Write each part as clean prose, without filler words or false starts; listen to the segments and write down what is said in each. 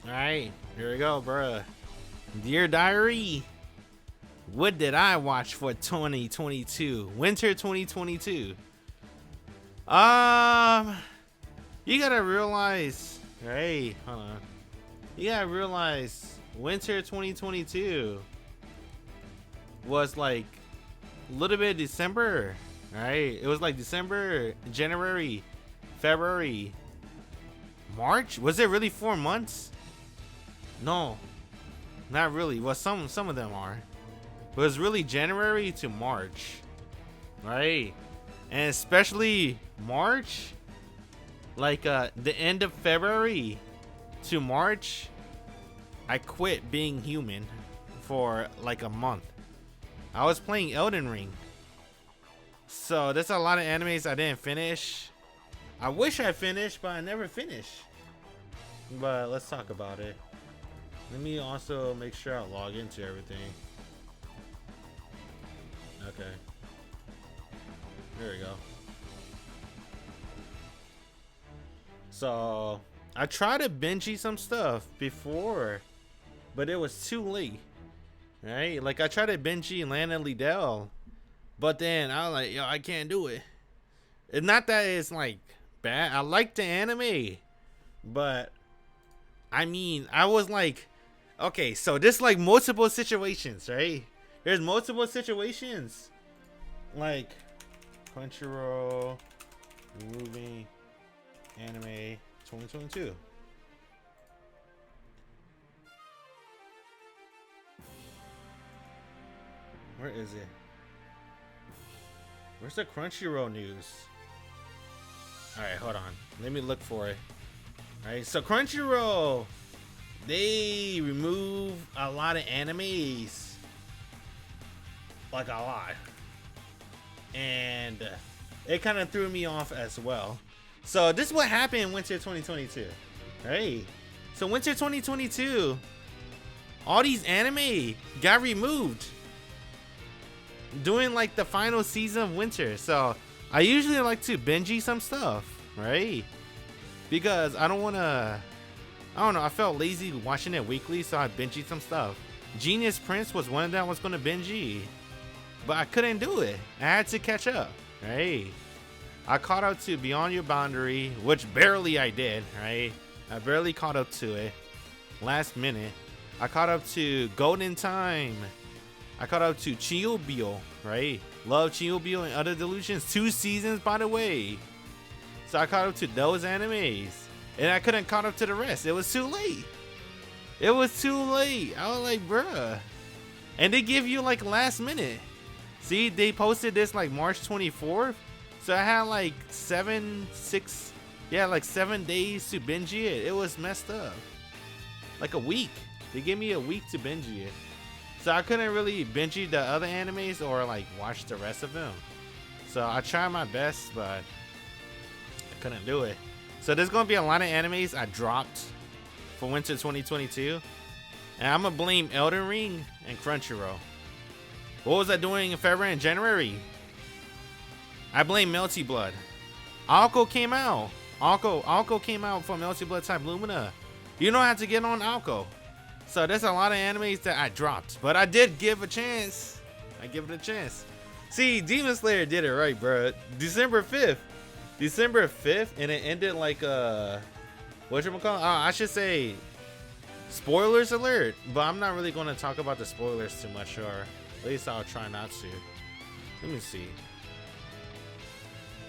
Alright, here we go, bruh. Dear Diary, what did I watch for 2022? Winter 2022. You gotta realize, hey, hold on. You gotta realize winter 2022 was like a little bit of December, right? It was like December, January, February, March. Was it really 4 months? No, not really. Well, some of them are. But it was really January to March, right? And especially March, like the end of February to March, I quit being human for like a month. I was playing Elden Ring. So there's a lot of animes I didn't finish. I wish I finished, but I never finished. But let's talk about it. Let me also make sure I log into everything. Okay. There we go. So I tried to binge some stuff before, but it was too late. Right? Like I tried to binge Land and Liddell, but then I was like, yo, I can't do it. It's not that it's like bad. I like the anime, but I mean, I was like, okay, so there's like multiple situations, right? There's multiple situations. Like Crunchyroll removing anime 2022. Where is it? Where's the Crunchyroll news? Alright, hold on. Let me look for it. Alright, so Crunchyroll, they remove a lot of animes. Like a lot. And it kind of threw me off as well. So this is what happened in winter 2022. Right? So winter 2022, all these anime got removed during like the final season of winter. So I usually like to binge some stuff, right? Because I don't want to, I don't know, I felt lazy watching it weekly, so I binge some stuff. Genius Prince was one of them I was going to binge, but I couldn't do it. I had to catch up, right? I caught up to Beyond Your Boundary, which barely I did, right? I barely caught up to it. Last minute. I caught up to Golden Time. I caught up to Chiyobio, right? Love Chiyobio and Other Delusions. 2 seasons, by the way. So I caught up to those animes. And I couldn't caught up to the rest. It was too late. It was too late. I was like, bruh. And they give you like last minute. See, they posted this like March 24th. So I had like 7 days to binge it. It was messed up. Like a week. They gave me a week to binge it. So I couldn't really binge the other animes or like watch the rest of them. So I tried my best, but I couldn't do it. So there's gonna be a lot of animes I dropped for winter 2022. And I'm gonna blame Elden Ring and Crunchyroll. What was I doing in February and January? I blame Melty Blood. Alco came out. Alco came out for Melty Blood Type Lumina. You don't have to get on Alco. So there's a lot of animes that I dropped, but I did give a chance. I give it a chance. See, Demon Slayer did it right, bro. December 5th, and it ended like whatchamacallit? I should say spoilers alert, but I'm not really going to talk about the spoilers too much, or at least I'll try not to. Let me see.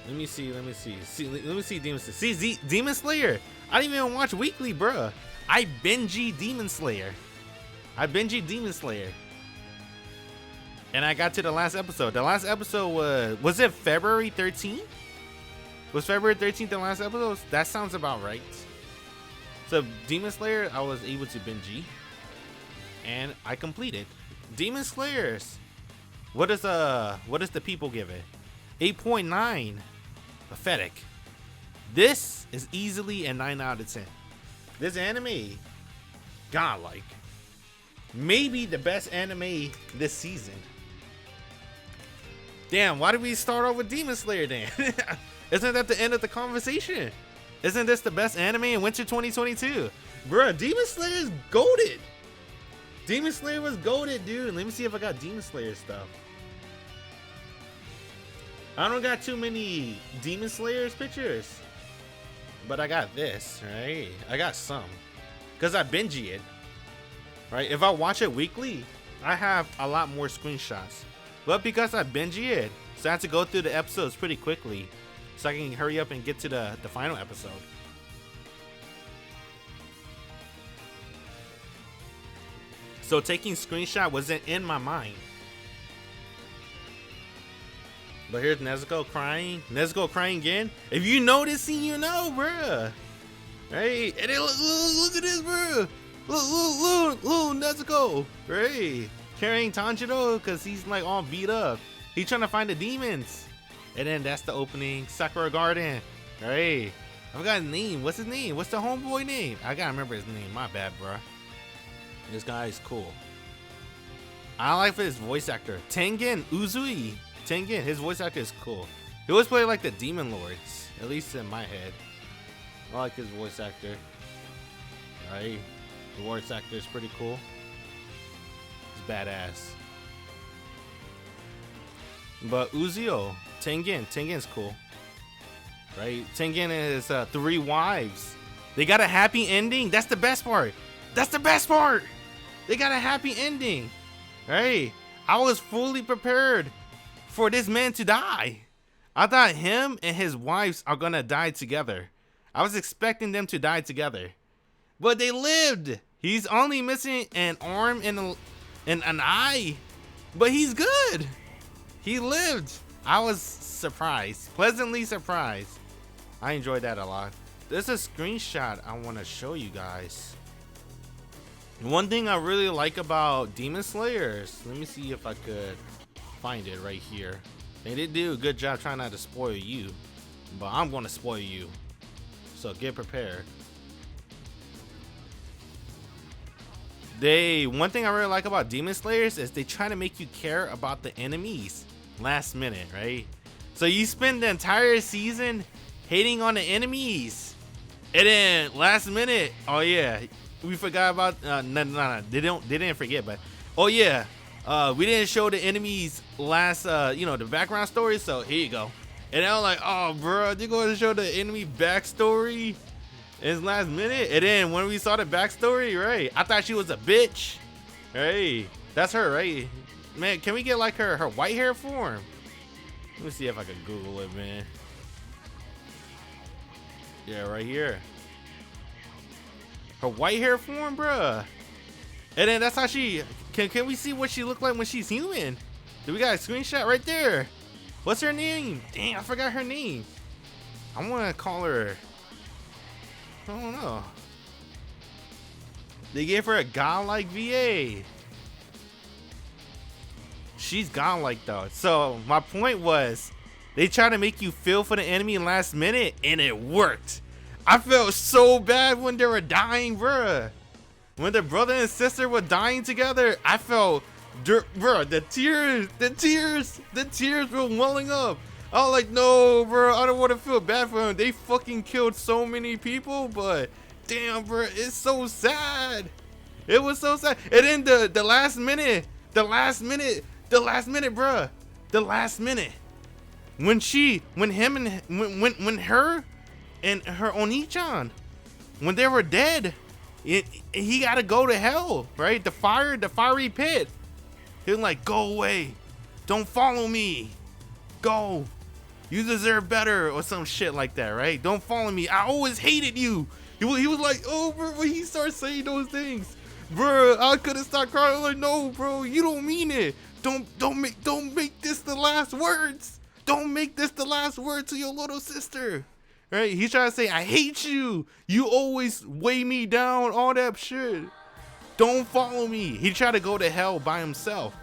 Let me see Demon Slayer. See, Demon Slayer. I didn't even watch weekly, bruh. I binge Demon Slayer. And I got to the last episode. The last episode was it February 13th? Was February 13th the last episode? That sounds about right. So Demon Slayer, I was able to binge, and I completed. Demon Slayers. What does the people give it? 8.9. Pathetic. This is easily a 9 out of 10. This anime, godlike. Maybe the best anime this season. Damn, why did we start off with Demon Slayer then? Isn't that the end of the conversation? Isn't this the best anime in winter 2022? Bruh, Demon Slayer's goated. Demon Slayer was goated, dude. Let me see if I got Demon Slayer stuff. I don't got too many Demon Slayers pictures, but I got this, right? I got some, because I binge it, right? If I watch it weekly, I have a lot more screenshots. But because I binge it, so I have to go through the episodes pretty quickly, so I can hurry up and get to the final episode. So taking screenshot wasn't in my mind. But here's Nezuko crying. Nezuko crying again. If you know this scene, you know, bruh. Hey, and then look at this, bruh. Look, Nezuko. Right. Carrying Tanjiro because he's like all beat up. He's trying to find the demons. And then that's the opening. Sakura Garden. Right. I forgot his name. What's his name? What's the homeboy name? I gotta remember his name. My bad, bruh. This guy is cool. I like his voice actor. Tengen Uzui. Tengen, his voice actor is cool. He always play like the Demon Lords, at least in my head. I like his voice actor. Alright. The voice actor is pretty cool. He's badass. But Uzuo, Tengen's cool. Right? Tengen is 3 wives. They got a happy ending. That's the best part. That's the best part. They got a happy ending. Right? I was fully prepared for this man to die. I thought him and his wives are gonna die together. I was expecting them to die together, but they lived. He's only missing an arm and an eye, but he's good. He lived. I was surprised, pleasantly surprised. I enjoyed that a lot. There's a screenshot I want to show you guys. One thing I really like about Demon Slayers, let me see if I could find it right here. They did do a good job trying not to spoil you, but I'm going to spoil you, so get prepared. One thing I really like about Demon Slayers is they try to make you care about the enemies last minute, right? So you spend the entire season hating on the enemies, and then last minute, oh yeah, we forgot about no, they didn't forget, but oh yeah, we didn't show the enemies last the background story, so here you go. And I was like, oh bro, they're going to show the enemy backstory in last minute. And then when we saw the backstory, right, I thought she was a bitch. Hey, that's her, right? Man, can we get like her white hair form? Let me see if I can Google it, man. Yeah, right here. Her white hair form, bruh. And then that's how she can we see what she looked like when she's human? Do we got a screenshot right there? What's her name? Dang, I forgot her name. I want to call her, I don't know. They gave her a godlike VA. She's godlike though. So my point was, they try to make you feel for the enemy last minute, and it worked. I felt so bad when they were dying, bruh. When the brother and sister were dying together, I felt, bruh, the tears were welling up. I was like, no, bro, I don't want to feel bad for them. They fucking killed so many people, but damn, bro, it's so sad. It was so sad. And then the last minute, bruh, when her and her Oni-chan, when they were dead, he got to go to hell, right? The fiery pit. He was like, go away, don't follow me, go, you deserve better, or some shit like that, right? Don't follow me, I always hated you. He was like, oh, bro, when he starts saying those things, bro, I couldn't stop crying. I was like, no, bro, you don't mean it. Don't make this the last words. Don't make this the last word to your little sister. Right? He's trying to say, I hate you. You always weigh me down, all that shit. Don't follow me. He tried to go to hell by himself.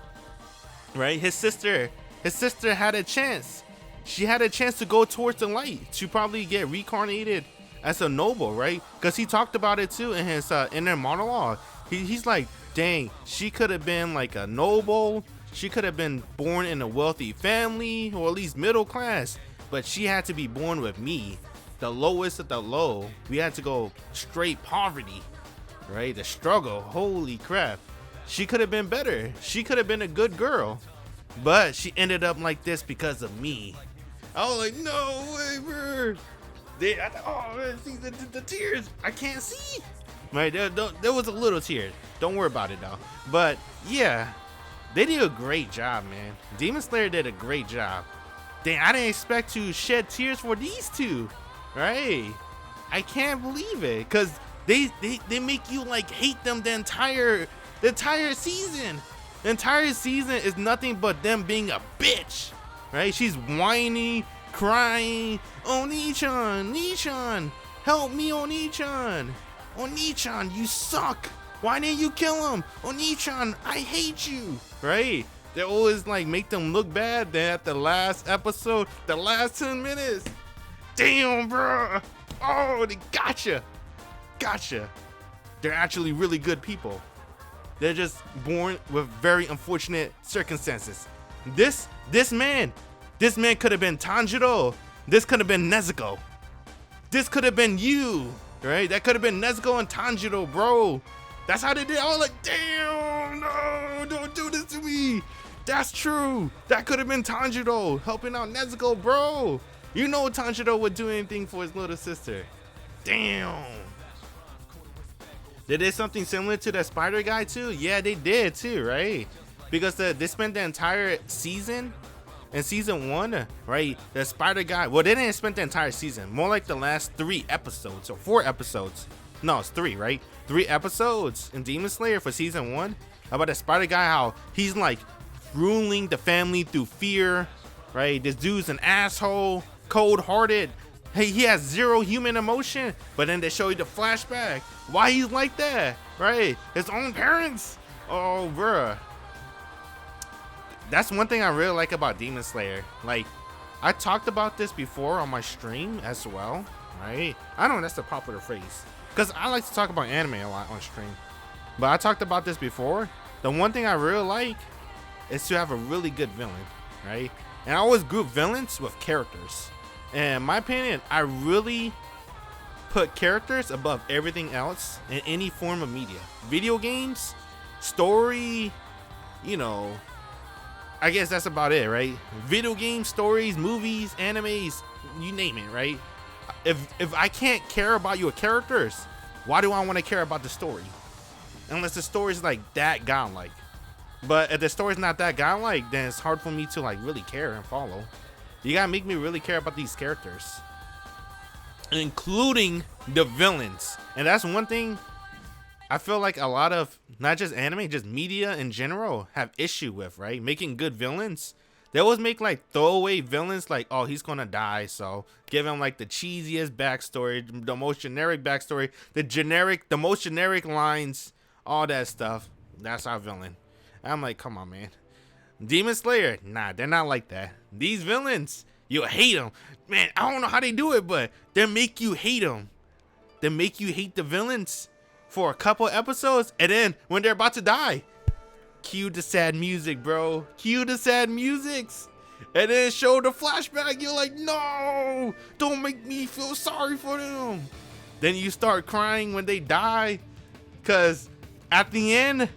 Right? His sister had a chance. She had a chance to go towards the light, to probably get reincarnated as a noble, right? Because he talked about it too in his inner monologue. He's like, dang, she could have been like a noble. She could have been born in a wealthy family, or at least middle class, but she had to be born with me, the lowest of the low. We had to go straight poverty. right? The struggle, holy crap. She could have been better. She could have been a good girl, but she ended up like this because of me. I was like, no way, bro. Oh man, see the tears. I can't see. Right, there was a little tear. Don't worry about it though. But yeah, they did a great job, man. Demon Slayer did a great job. Dang, I didn't expect to shed tears for these two, right? I can't believe it, cause they make you like hate them the entire season. The entire season is nothing but them being a bitch, right? She's whiny, crying. Oni-chan, help me, Oni-chan. Oni-chan, you suck. Why didn't you kill him? Oni-chan, I hate you, right? They always like make them look bad. Then at the last episode, the last 10 minutes, damn, bro. Oh, they gotcha. They're actually really good people. They're just born with very unfortunate circumstances. This man could have been Tanjiro. This could have been Nezuko. This could have been you, right? That could have been Nezuko and Tanjiro, bro. That's how they did. I was like, damn, no, don't do this to me. That's true. That could have been Tanjiro helping out Nezuko, bro. You know Tanjiro would do anything for his little sister. Damn. They did something similar to that spider guy too? Yeah, they did too, right? Because they spent the entire season in season 1, right? The spider guy, well, they didn't spend the entire season. More like the last 3 episodes or 4 episodes. No, it's 3, right? 3 episodes in Demon Slayer for season 1 about the spider guy, how he's like ruling the family through fear, right? This dude's an asshole, cold-hearted. Hey, he has 0 human emotion, but then they show you the flashback. Why he's like that, right? His own parents. Oh, bruh. That's one thing I really like about Demon Slayer. Like, I talked about this before on my stream as well, right? I know that's a popular phrase, because I like to talk about anime a lot on stream. But I talked about this before. The one thing I really like is to have a really good villain, right? And I always group villains with characters. And in my opinion, I really put characters above everything else in any form of media. Video games, story, you know, I guess that's about it, right? Video games, stories, movies, animes, you name it, right? If I can't care about your characters, why do I want to care about the story? Unless the story's like that godlike. But if the story's not that godlike, then it's hard for me to like really care and follow. You gotta make me really care about these characters, including the villains. And that's one thing I feel like a lot of, not just anime, just media in general, have issue with, right? Making good villains. They always make like throwaway villains, like, oh, he's gonna die, so give him like the cheesiest backstory, the most generic backstory, the most generic lines, all that stuff. That's our villain. I'm like, come on, man. Demon Slayer, nah, they're not like that. These villains, you hate them. Man, I don't know how they do it, but they make you hate them. They make you hate the villains for a couple episodes, and then when they're about to die, cue the sad music, bro. Cue the sad musics. And then show the flashback. You're like, no, don't make me feel sorry for them. Then you start crying when they die. Because at the end,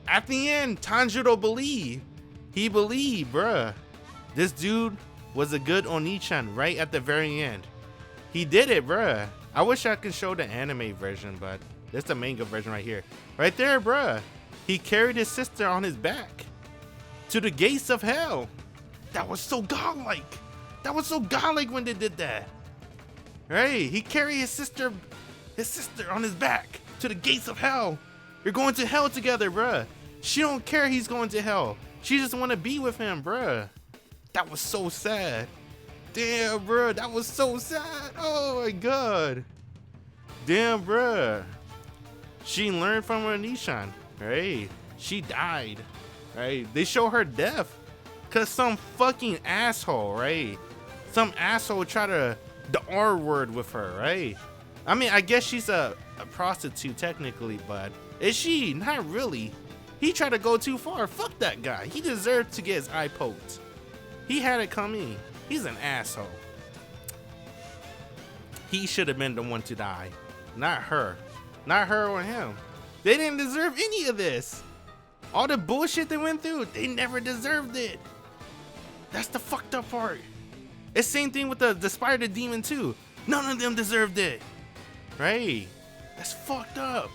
Tanjiro believed. He believed, bruh. This dude was a good Oni-chan right at the very end. He did it, bruh. I wish I could show the anime version, but that's the manga version right here. Right there, bruh. He carried his sister on his back to the gates of hell. That was so godlike. That was so godlike when they did that. Right? He carried his sister on his back to the gates of hell. You're going to hell together, bruh. She don't care he's going to hell. She just want to be with him, bruh. That was so sad. Damn, bruh. That was so sad. Oh, my God. Damn, bruh. She learned from her Nishan, right? She died, right? They show her death because some fucking asshole, right? Some asshole tried the R word with her, right? I mean, I guess she's a prostitute technically, but is she? Not really. He tried to go too far. Fuck that guy. He deserved to get his eye poked. He had it coming. He's an asshole. He should have been the one to die. Not her. Not her or him. They didn't deserve any of this. All the bullshit they went through, they never deserved it. That's the fucked up part. It's same thing with the Spider Demon too. None of them deserved it. Right? That's fucked up.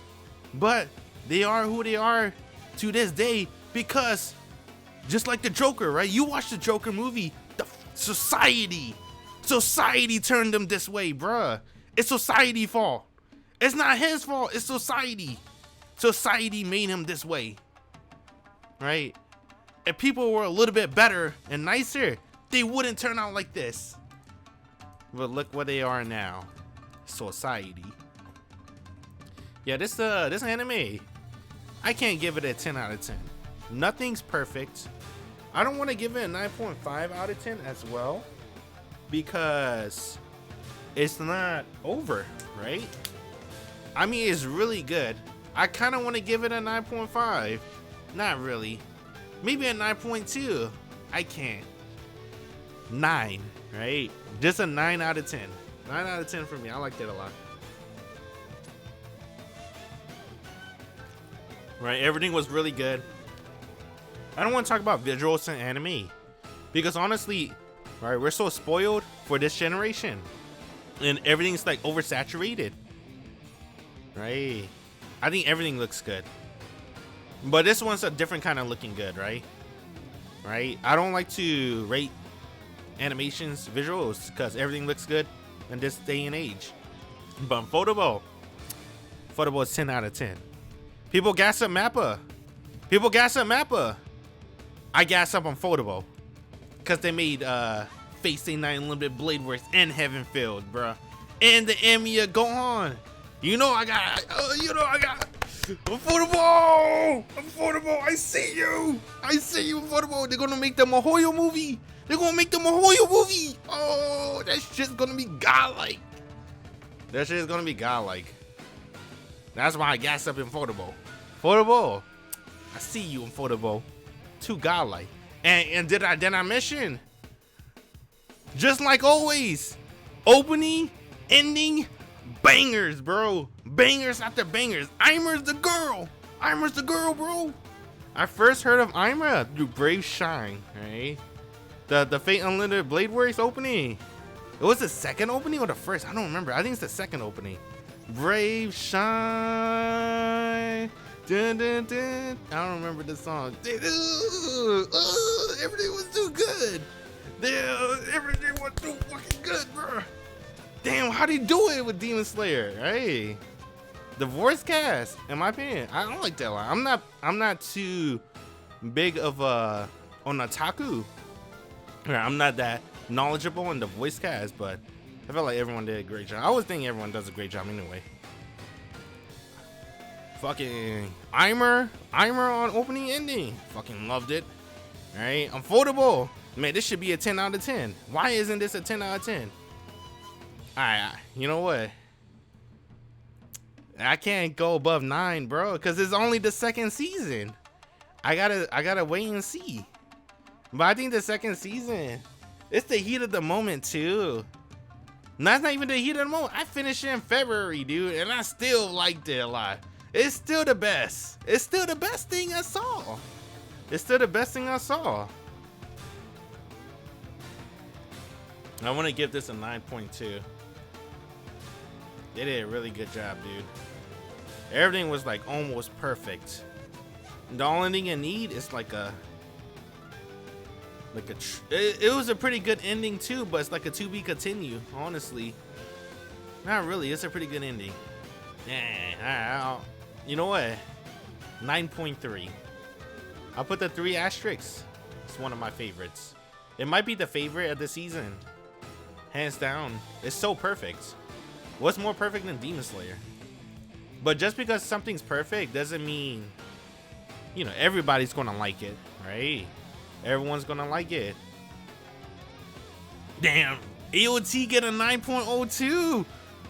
But they are who they are to this day because just like the Joker, right? You watch the Joker movie, the society turned them this way, bruh. It's society's fault. It's not his fault, it's society. Society made him this way. Right? If people were a little bit better and nicer, they wouldn't turn out like this. But look where they are now. Society. Yeah, this anime, I can't give it a 10 out of 10. Nothing's perfect. I don't want to give it a 9.5 out of 10 as well, because it's not over, right? I mean, it's really good. I kind of want to give it a 9.5. Not really. Maybe a 9.2. I can't. 9, right? Just a 9 out of 10. 9 out of 10 for me. I liked it a lot. Right? Everything was really good. I don't want to talk about visuals and anime, because honestly, right, we're so spoiled for this generation. And everything's like oversaturated. Right? I think everything looks good. But this one's a different kind of looking good, right? Right? I don't like to rate animations, visuals, because everything looks good in this day and age. But Photoball is 10 out of 10. People gas up Mappa. I gas up on Photoball because they made Fate Stay Night Unlimited Blade Works and Heaven Field, bruh. And the Emiya Gohan. You know I got Affordable! I see you, Affordable. They're gonna make the Mihoyo movie. Oh, that shit's gonna be godlike. That's why I gas up in Affordable. I see you in Affordable. Too godlike. And did I mention? Just like always, opening, ending, bangers, bro. Bangers after bangers. Aimer's the girl, bro. I first heard of Aimer through Brave Shine, right? The Fate Unlimited Blade Works opening. It was the second opening or the first? I don't remember. I think it's the second opening. Brave Shine. Dun, dun, dun. I don't remember the song. Everything was too good. Everything was too fucking good, bro. Damn, how do you do it with Demon Slayer? Hey, the voice cast, in my opinion, I don't like that line. I'm not too big of a on otaku. I'm not that knowledgeable in the voice cast, but I felt like everyone did a great job. I always think everyone does a great job anyway. Fucking Aimer on opening ending. Fucking loved it. Alright, Unfoldable. Man, this should be a 10 out of 10. Why isn't this a 10 out of 10? Alright, you know what? I can't go above 9, bro, because it's only the second season. I gotta wait and see. But I think the second season, it's the heat of the moment too. That's not even the heat of the moment. I finished it in February, dude, and I still liked it a lot. It's still the best. It's still the best thing I saw. I want to give this a 9.2. They did a really good job, dude. Everything was like almost perfect. The only thing you need is it was a pretty good ending too, but it's like a to be continue, honestly. Not really, it's a pretty good ending. Yeah, you know what? 9.3. I'll put the 3 asterisks. It's one of my favorites. It might be the favorite of the season. Hands down. It's so perfect. What's more perfect than Demon Slayer? But just because something's perfect doesn't mean, you know, everybody's gonna like it, right? Everyone's gonna like it. Damn, AOT get a 9.02.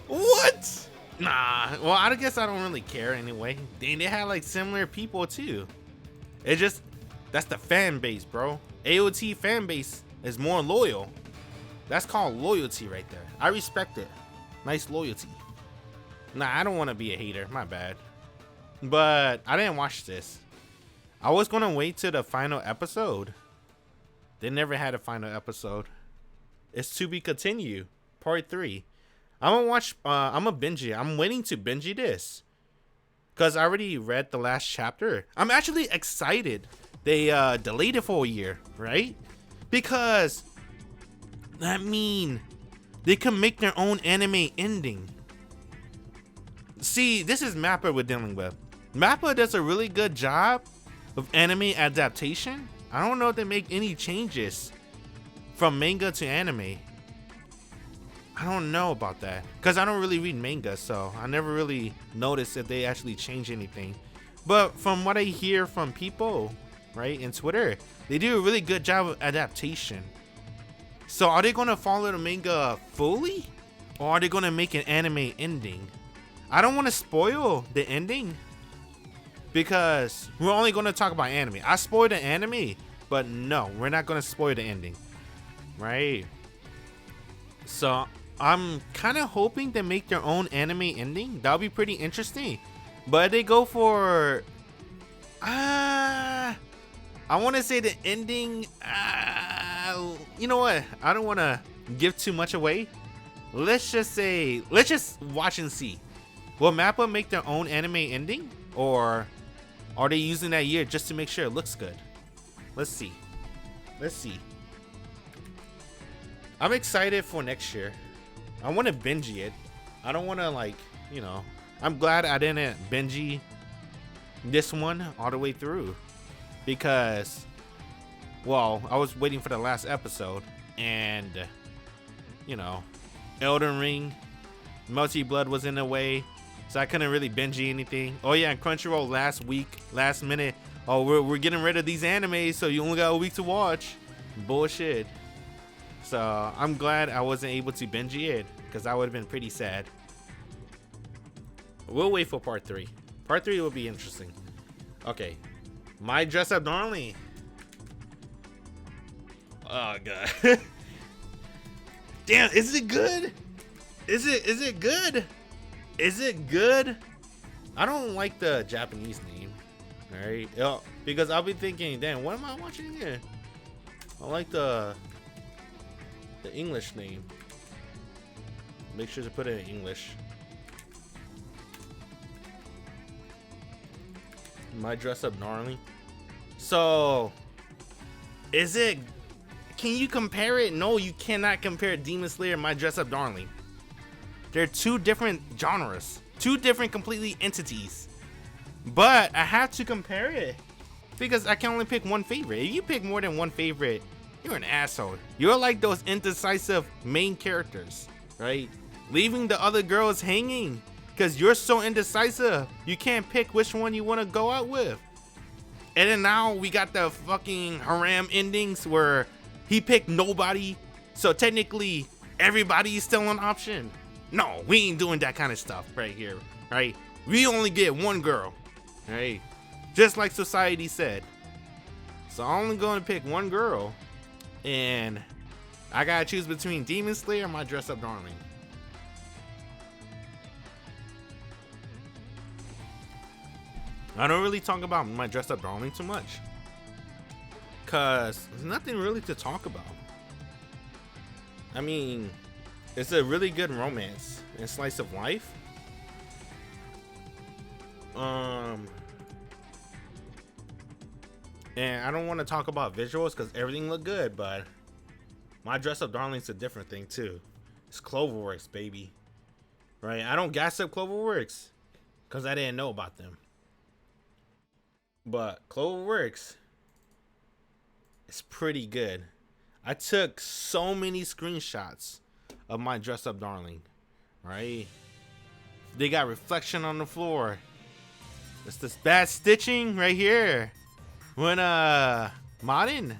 What? Nah, well, I guess I don't really care anyway. Dang, they had like similar people too. It just, that's the fan base, bro. AOT fan base is more loyal. That's called loyalty right there. I respect it. Nice loyalty. Nah, I don't want to be a hater. My bad. but I didn't watch this. I was gonna wait to the final episode. They never had a final episode. It's to be continued, part 3. I'm gonna watch. I'm gonna binge it. I'm waiting to binge this because I already read the last chapter. I'm actually excited. They delayed it for a year, right? Because that mean they can make their own anime ending. See, this is Mappa we're dealing with. Mappa does a really good job of anime adaptation. I don't know if they make any changes from manga to anime. I don't know about that because I don't really read manga, so I never really noticed if they actually change anything. But from what I hear from people, right, in Twitter, they do a really good job of adaptation. So are they going to follow the manga fully, or are they going to make an anime ending? I don't want to spoil the ending because we're only going to talk about anime. I spoiled the anime, but no, we're not going to spoil the ending, right? So I'm kind of hoping they make their own anime ending. That would be pretty interesting. But they go for I want to say the ending. You know what? I don't want to give too much away. Let's just watch and see. Will Mappa make their own anime ending, or are they using that year just to make sure it looks good? Let's see. I'm excited for next year. I want to binge it. I don't want to I'm glad I didn't binge this one all the way through because, well, I was waiting for the last episode and, Elden Ring, Multi Blood was in the way, so I couldn't really binge anything. Oh yeah, and Crunchyroll last minute, oh, we're getting rid of these animes, so you only got a week to watch. Bullshit. So I'm glad I wasn't able to binge it because that would have been pretty sad. We'll wait for part 3. Part 3 will be interesting. Okay, My Dress Up Darling. Oh god. Damn, is it good? Is it good? Is it good? I don't like the Japanese name. Alright. Because I'll be thinking, damn, what am I watching here? I like the English name. Make sure to put it in English. My Dress Up Darling. So, can you compare it? No, you cannot compare Demon Slayer and My Dress Up Darling. They're two different genres, two different completely entities. But I have to compare it because I can only pick one favorite. If you pick more than one favorite, you're an asshole. You're like those indecisive main characters, right? Leaving the other girls hanging because you're so indecisive. You can't pick which one you want to go out with. And then now we got the fucking harem endings where he picked nobody. So technically everybody is still an option. No, we ain't doing that kind of stuff right here, right? We only get one girl, right? Just like society said. So I'm only going to pick one girl. And I gotta choose between Demon Slayer and My Dress Up Darling. I don't really talk about My Dress Up Darling too much, cause there's nothing really to talk about. I mean, it's a really good romance and slice of life. And I don't want to talk about visuals because everything looked good, but My Dress Up Darling's a different thing too. It's Cloverworks, baby. Right? I don't gas up Cloverworks because I didn't know about them. But Cloverworks is pretty good. I took so many screenshots of My Dress Up Darling. Right? They got reflection on the floor. It's this bad stitching right here. When Marin's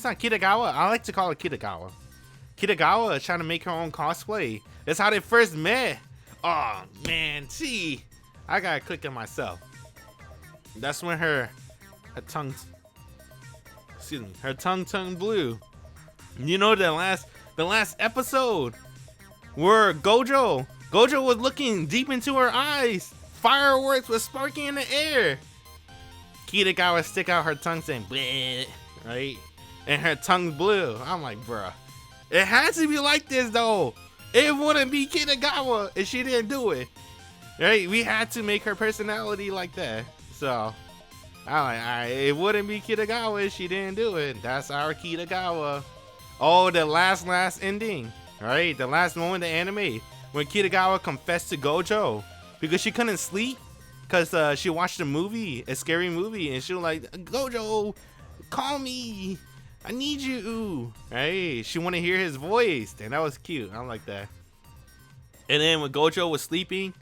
not Kitagawa. I like to call it Kitagawa. Kitagawa is trying to make her own cosplay. That's how they first met. Oh man, see, I gotta click it myself. That's when her tongue blue. You know the last episode where Gojo was looking deep into her eyes. fireworks was sparking in the air. Kitagawa stick out her tongue saying bleh, right? And her tongue blew. I'm like, bruh, it has to be like this though. It wouldn't be Kitagawa if she didn't do it, right? We had to make her personality like that. So I'm like, alright, it wouldn't be Kitagawa if she didn't do it. That's our Kitagawa. Oh, the last ending, right? The last moment of the anime when Kitagawa confessed to Gojo because she couldn't sleep because she watched a movie, a scary movie, and she was like, Gojo, call me, I need you, right? She wanted to hear his voice, and that was cute. I like that. And then when Gojo was sleeping,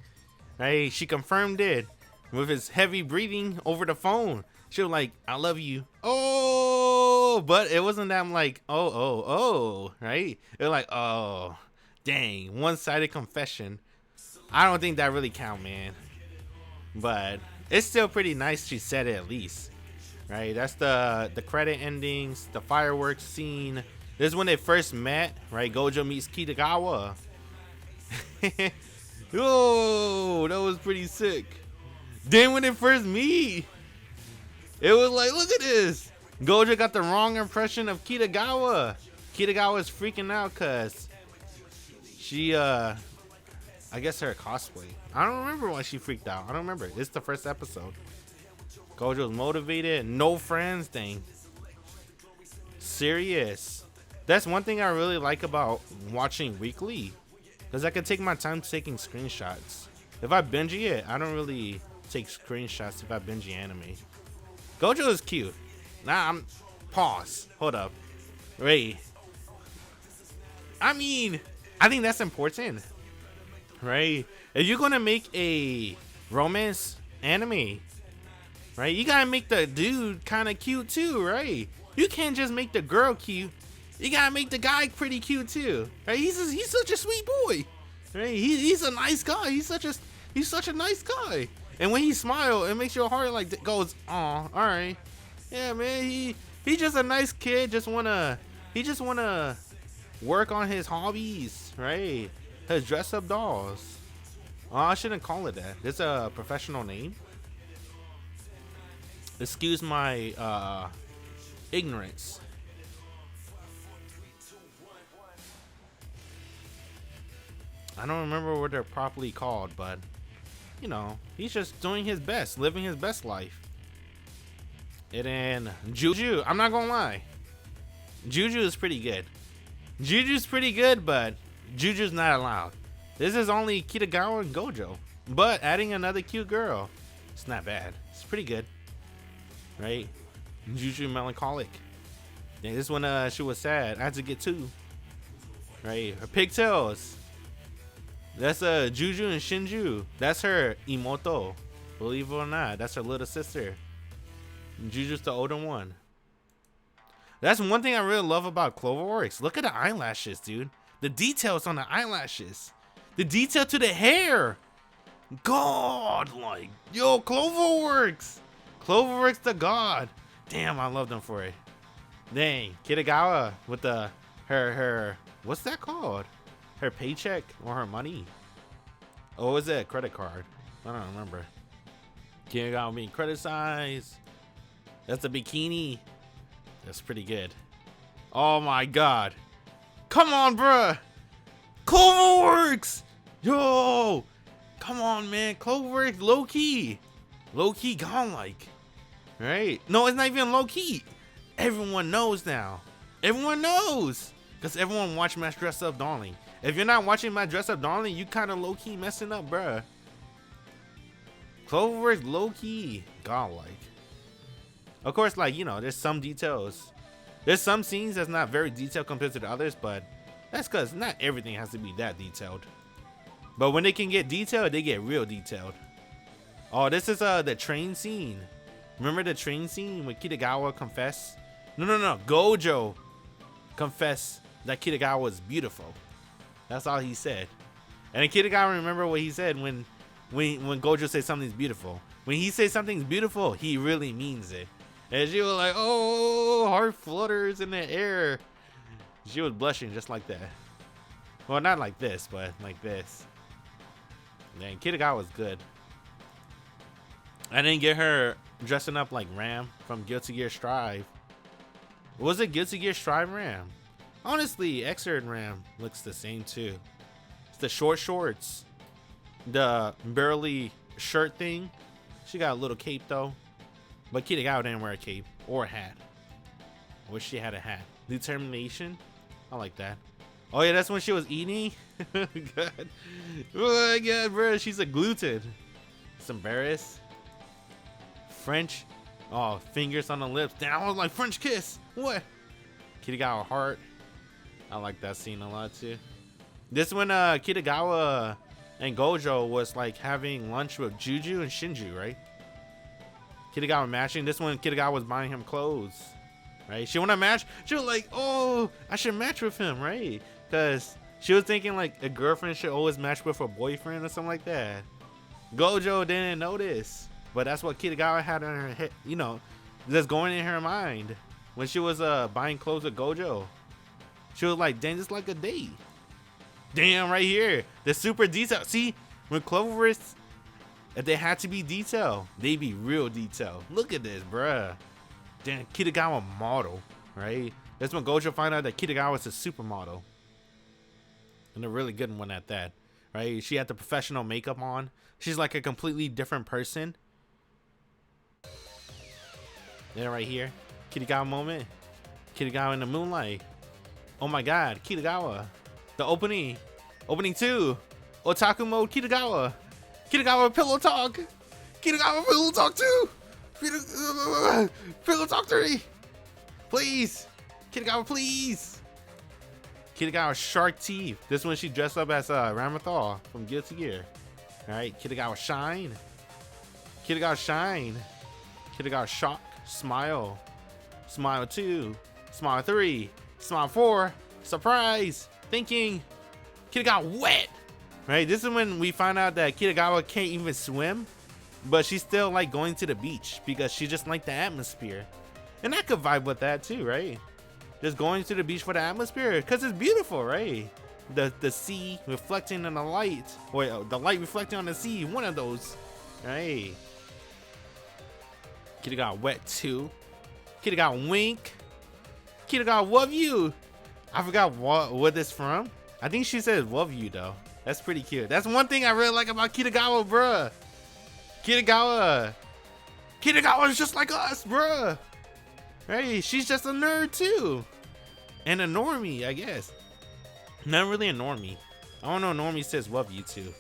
right, she confirmed it with his heavy breathing over the phone. She was like, I love you. Oh, but it wasn't that I'm like, oh, right? It was like, oh, dang, one-sided confession. I don't think that really count, man. But it's still pretty nice she said it at least, right? That's the credit endings, the fireworks scene. This is when they first met, right? Gojo meets Kitagawa. Oh, that was pretty sick. Then when they first meet, it was like, look at this. Gojo got the wrong impression of Kitagawa. Kitagawa is freaking out because she, I guess her cosplay. I don't remember why she freaked out. I don't remember. It's the first episode. Gojo was motivated. No friends thing. Serious. That's one thing I really like about watching weekly. Because I can take my time taking screenshots. If I binge it, I don't really take screenshots if I binge anime. Gojo is cute. Nah, I'm... Pause. Hold up. Wait. I mean, I think that's important. Right? If you're gonna make a romance anime, right, you gotta make the dude kind of cute too, right? You can't just make the girl cute. You gotta make the guy pretty cute too, right? He's such a sweet boy, right? He's a nice guy. He's such a nice guy. And when he smiles, it makes your heart like goes, oh, all right, yeah, man. He just a nice kid. He just wanna work on his hobbies, right? His dress up dolls. Oh, I shouldn't call it that. It's a professional name. Excuse my ignorance. I don't remember what they're properly called, but you know, he's just doing his best, living his best life. And then Juju, I'm not gonna lie, Juju is pretty good. Juju's pretty good, but Juju's not allowed. This is only Kitagawa and Gojo, but adding another cute girl, it's not bad. It's pretty good, right? Juju melancholic. Yeah, this one, she was sad. I had to get two, right? Her pigtails. That's Juju and Shinju. That's her Imoto. Believe it or not, that's her little sister. And Juju's the older one. That's one thing I really love about Cloverworks. Look at the eyelashes, dude. The details on the eyelashes. The detail to the hair. God, like, yo, Cloverworks. Cloverworks the god. Damn, I love them for it. Dang, Kitagawa with her what's that called? Her paycheck or her money? Oh, is it a credit card? I don't remember. Kitagawa being criticized. That's a bikini. That's pretty good. Oh my god. Come on, bruh. Cloverworks. Yo. Come on, man. Cloverworks low-key. Low-key godlike. Right? No, it's not even low-key. Everyone knows now. Everyone knows. Because everyone watched my Dress Up Darling. If you're not watching my Dress Up Darling, you kind of low-key messing up, bruh. Cloverworks low-key godlike. Of course, like, you know, there's some details. There's some scenes that's not very detailed compared to the others, but that's because not everything has to be that detailed. But when they can get detailed, they get real detailed. Oh, this is the train scene. Remember the train scene when Kitagawa confessed? No. Gojo confessed that Kitagawa was beautiful. That's all he said. And Kitagawa remember what he said when Gojo says something's beautiful. When he says something's beautiful, he really means it. And she was like, oh, heart flutters in the air. She was blushing just like that. Well, not like this, but like this. Man, Kitagawa was good. I didn't get her dressing up like Ram from Guilty Gear Strive. Was it Guilty Gear Strive Ram? Honestly, Xrd Ram looks the same too. It's the short shorts, the barely shirt thing. She got a little cape though, but Kitagawa didn't wear a cape or a hat. I wish she had a hat. Determination, I like that. Oh yeah, that's when she was eating. God. Oh my god, bro, she's a gluten. It's embarrassed. French. Oh, fingers on the lips. Damn, I was like French kiss. What? Kitagawa heart. I like that scene a lot too. This when Kitagawa and Gojo was like having lunch with Juju and Shinju, right? Kitagawa matching. This one Kitagawa was buying him clothes, right? She wanna match. She was like, oh, I should match with him, right? Because she was thinking like a girlfriend should always match with a boyfriend or something like that. Gojo didn't notice, but that's what Kitagawa had in her head, you know, just going in her mind when she was buying clothes with Gojo. She was like, dang, it's like a date. Damn, right here, the super detail. See, when Cloverfish, if they had to be detailed, they be real detailed. Look at this, bruh. Damn, Kitagawa model, right? That's when Gojo find out that Kitagawa is a supermodel. And a really good one at that, right? She had the professional makeup on. She's like a completely different person. Then right here, Kitagawa moment. Kitagawa in the moonlight. Oh my god, Kitagawa. The opening 2. Otaku mode Kitagawa. Kitagawa pillow talk. Kitagawa pillow talk 2. Pillow talk 3. Please. Kitagawa, please. Kitagawa shark teeth. This one she dressed up as Ramathal from Guilty Gear. Alright, Kitagawa shine. Kitagawa shine. Kitagawa shock. Smile. Smile 2. Smile 3. Smile 4. Surprise. Thinking. Kitagawa wet. Right, this is when we find out that Kitagawa can't even swim, but she's still like going to the beach because she just liked the atmosphere. And I could vibe with that too, right? Just going to the beach for the atmosphere because it's beautiful, right? The sea reflecting on the light, or the light reflecting on the sea, one of those, right? Kitagawa wet too. Kitagawa wink. Kitagawa love you. I forgot what this from. I think she says love you though. That's pretty cute. That's one thing I really like about Kitagawa, bruh. Kitagawa is just like us, bruh. Hey, she's just a nerd too. And a normie, I guess. Not really a normie. I don't know, normie says love you too.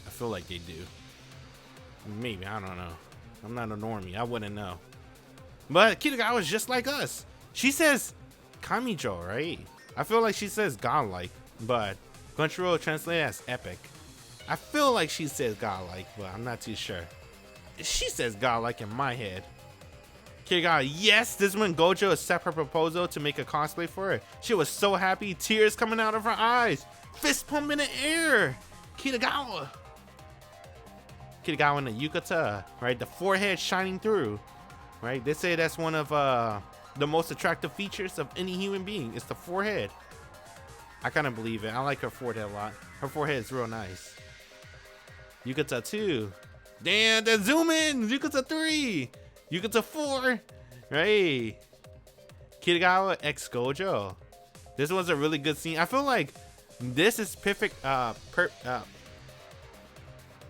I feel like they do. Maybe, I don't know. I'm not a normie, I wouldn't know. But Kitagawa is just like us. She says Kamijo, right? I feel like she says godlike, but Crunchyroll translated as epic. I feel like she says godlike, but I'm not too sure. She says godlike in my head. Kitagawa, yes, this is when Gojo accepted her proposal to make a cosplay for her. She was so happy, tears coming out of her eyes. Fist pump in the air. Kitagawa in the yukata, right? The forehead shining through, right? They say that's one of the most attractive features of any human being. It's the forehead. I kind of believe it. I like her forehead a lot. Her forehead is real nice. Yukata 2. Damn, that zoom in. Yukata 3. Yukata 4. Right. Kitagawa X Gojo. This was a really good scene. I feel like this is perfect.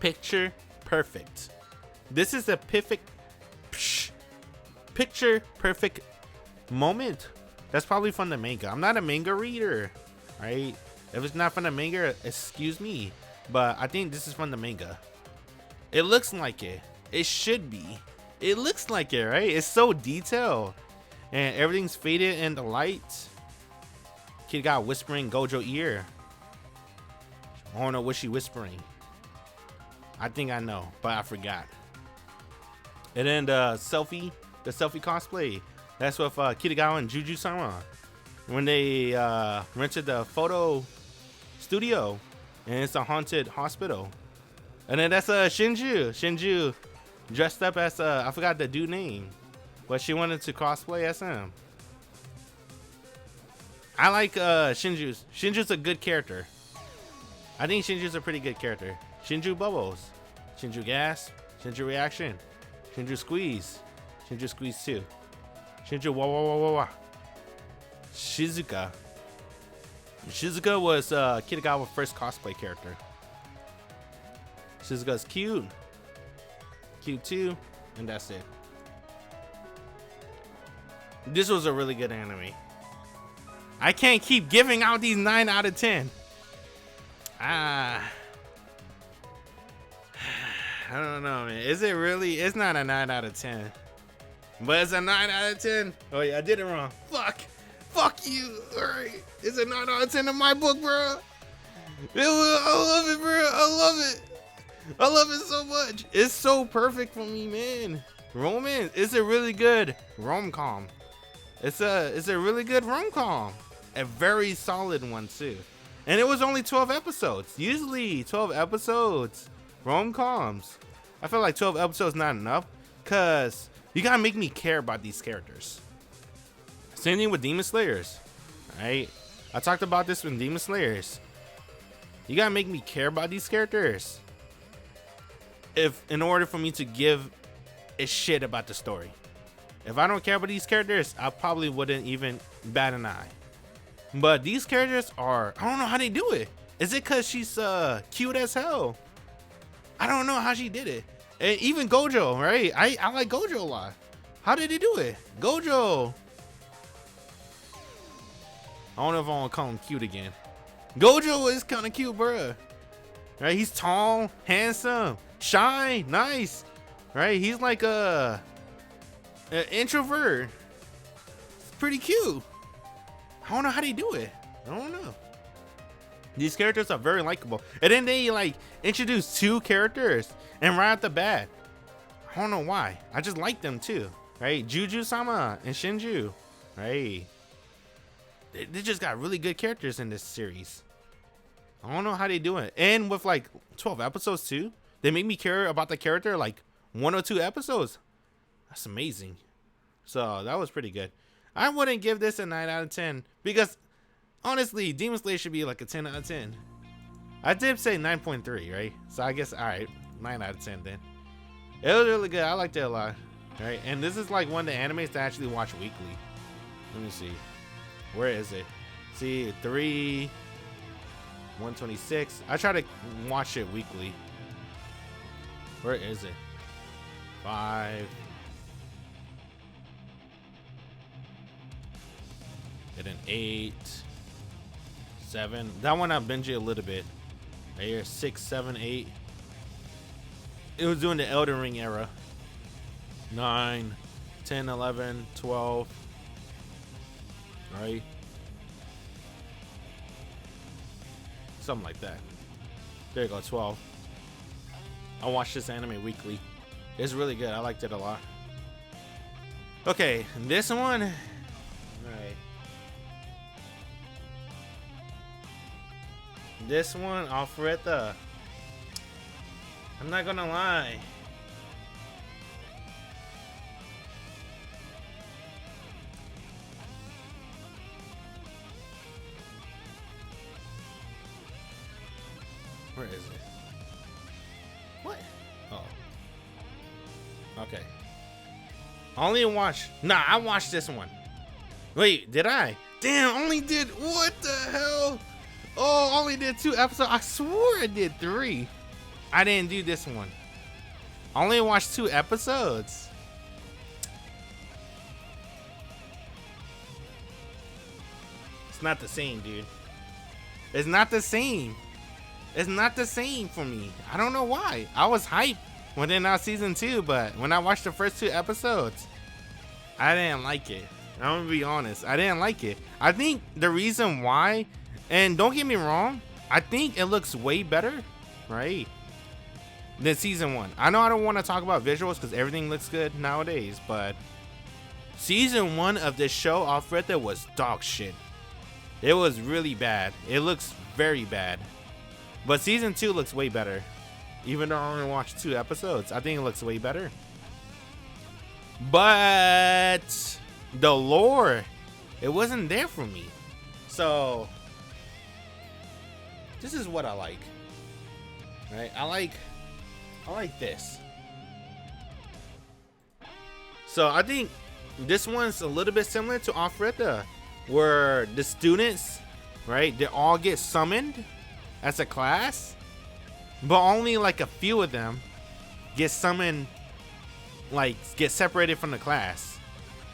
Picture perfect. This is a perfect picture perfect moment. That's probably from the manga. I'm not a manga reader, right? If it's not from the manga, excuse me, but I think this is from the manga. It looks like it. It should be. It looks like it, right? It's so detailed and everything's faded in the light. Kid got whispering Gojo ear. I don't know what she whispering. I think I know, but I forgot. And then the selfie cosplay. That's with Kitagawa and Juju-sama. When they rented the photo studio, and it's a haunted hospital. And then that's Shinju. Shinju dressed up as I forgot the dude name, but she wanted to cosplay as him. I like Shinju's. Shinju's a good character. I think Shinju's a pretty good character. Shinju Bubbles, Shinju Gas, Shinju reaction. Shinju squeeze. Shinju squeeze 2. Shinju wah wah wah wah wah. Shizuka. Shizuka was Kitagawa's first cosplay character. Shizuka's cute. Cute too. And that's it. This was a really good anime. I can't keep giving out these 9 out of 10. I don't know, man. Is it really? It's not a 9 out of 10. But it's a 9 out of 10. Oh yeah, I did it wrong. Fuck you. Alright. It's a 9 out of 10 in my book, bro. I love it, bro. I love it so much. It's so perfect for me, man. Romance. It's a really good rom-com. It's a really good rom-com. A very solid one too. And it was only 12 episodes. Usually 12 episodes rom-coms. I feel like 12 episodes not enough, cause you gotta make me care about these characters. Same thing with Demon Slayers, right? I talked about this with Demon Slayers. You gotta make me care about these characters in order for me to give a shit about the story. If I don't care about these characters, I probably wouldn't even bat an eye. But these characters are, I don't know how they do it. Is it cause she's cute as hell? I don't know how she did it. And even Gojo, right? I like Gojo a lot. How did he do it? Gojo. I don't know if I want to call him cute again. Gojo is kind of cute, bruh. Right? He's tall, handsome, shy, nice. Right? He's like an introvert. It's pretty cute. I don't know how they do it. I don't know. These characters are very likable. And then they like introduce 2 characters and right off the bat. I don't know why. I just like them too. Right? Juju-sama and Shinju. Right? They just got really good characters in this series. I don't know how they do it. And with like 12 episodes too. They make me care about the character like 1 or 2 episodes. That's amazing. So that was pretty good. I wouldn't give this a 9 out of 10 because honestly, Demon Slayer should be like a 10 out of 10. I did say 9.3, right? So I guess, all right, 9 out of 10 then. It was really good. I liked it a lot, right? And this is like one of the animes to actually watch weekly. Let me see. Where is it? See, 3, 126. I try to watch it weekly. Where is it? 5. And then 8, 7. That one I binge it a little bit. Right here, 6, 7, 8. It was during the Elden Ring era. 9, 10, 11, 12. Right? Something like that. There you go, 12. I watch this anime weekly. It's really good. I liked it a lot. Okay, this one. Alright. This one, Alfreda. I'm not gonna lie. Where is it? What? Oh. Okay. I only watched. Nah, I watched this one. Wait, did I? Damn, only did. What the hell? Oh, only did 2 episodes. I swore I did 3. I didn't do this one. I only watched 2 episodes. It's not the same, dude. It's not the same. It's not the same for me. I don't know why. I was hyped when they announced season 2, but when I watched the first 2 episodes, I didn't like it. I'm gonna be honest. I didn't like it. I think the reason why, and don't get me wrong, I think it looks way better, right, than season 1. I know I don't want to talk about visuals because everything looks good nowadays, but season 1 of this show, Alfreda, was dog shit. It was really bad. It looks very bad. But season 2 looks way better. Even though I only watched 2 episodes, I think it looks way better. But the lore, it wasn't there for me. So this is what I like. Right? I like this. So I think this one's a little bit similar to Alfreda, where the students, right, they all get summoned as a class, but only like a few of them get summoned, like get separated from the class,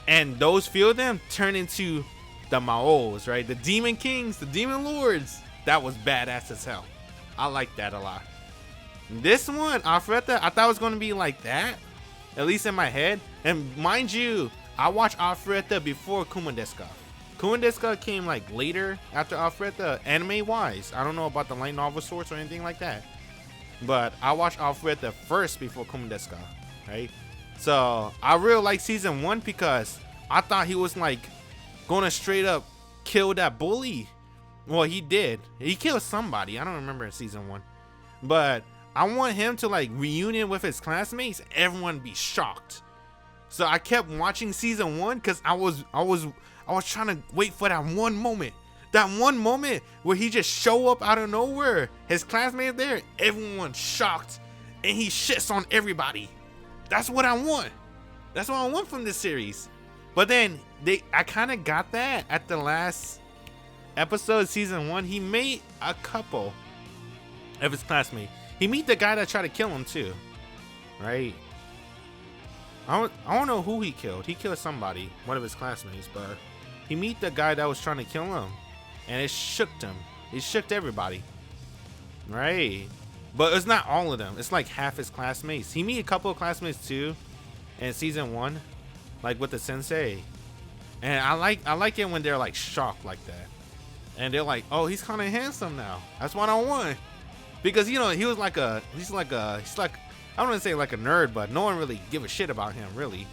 and those few of them turn into the Maos, right, the Demon Kings, the Demon Lords. That was badass as hell. I like that a lot. This one, Alfreda, I thought it was going to be like that, at least in my head. And mind you, I watched Alfreda before Kumondeska. Kumondeska came like later after Alfreda, anime wise. I don't know about the light novel source or anything like that, but I watched Alfreda first before Kumondeska, right? So I really like season 1 because I thought he was like gonna straight up kill that bully. Well, he did. He killed somebody. I don't remember in season 1, but I want him to like reunion with his classmates. Everyone be shocked. So I kept watching season 1 because I was trying to wait for that one moment where he just show up out of nowhere. His classmates there, everyone shocked, and he shits on everybody. That's what I want. That's what I want from this series. But then I kind of got that at the last episode of season 1. He made a couple of his classmates. He meet the guy that tried to kill him too, right? I don't know who he killed. He killed somebody, one of his classmates, but he meet the guy that was trying to kill him, and it shook him. It shook everybody, right? But it's not all of them. It's like half his classmates. He meet a couple of classmates too in season 1, like with the sensei. And I like it when they're like shocked like that, and they're like, oh, he's kind of handsome now. That's what I want. Because, you know, he's like I don't want to say like a nerd, but no one really give a shit about him, really,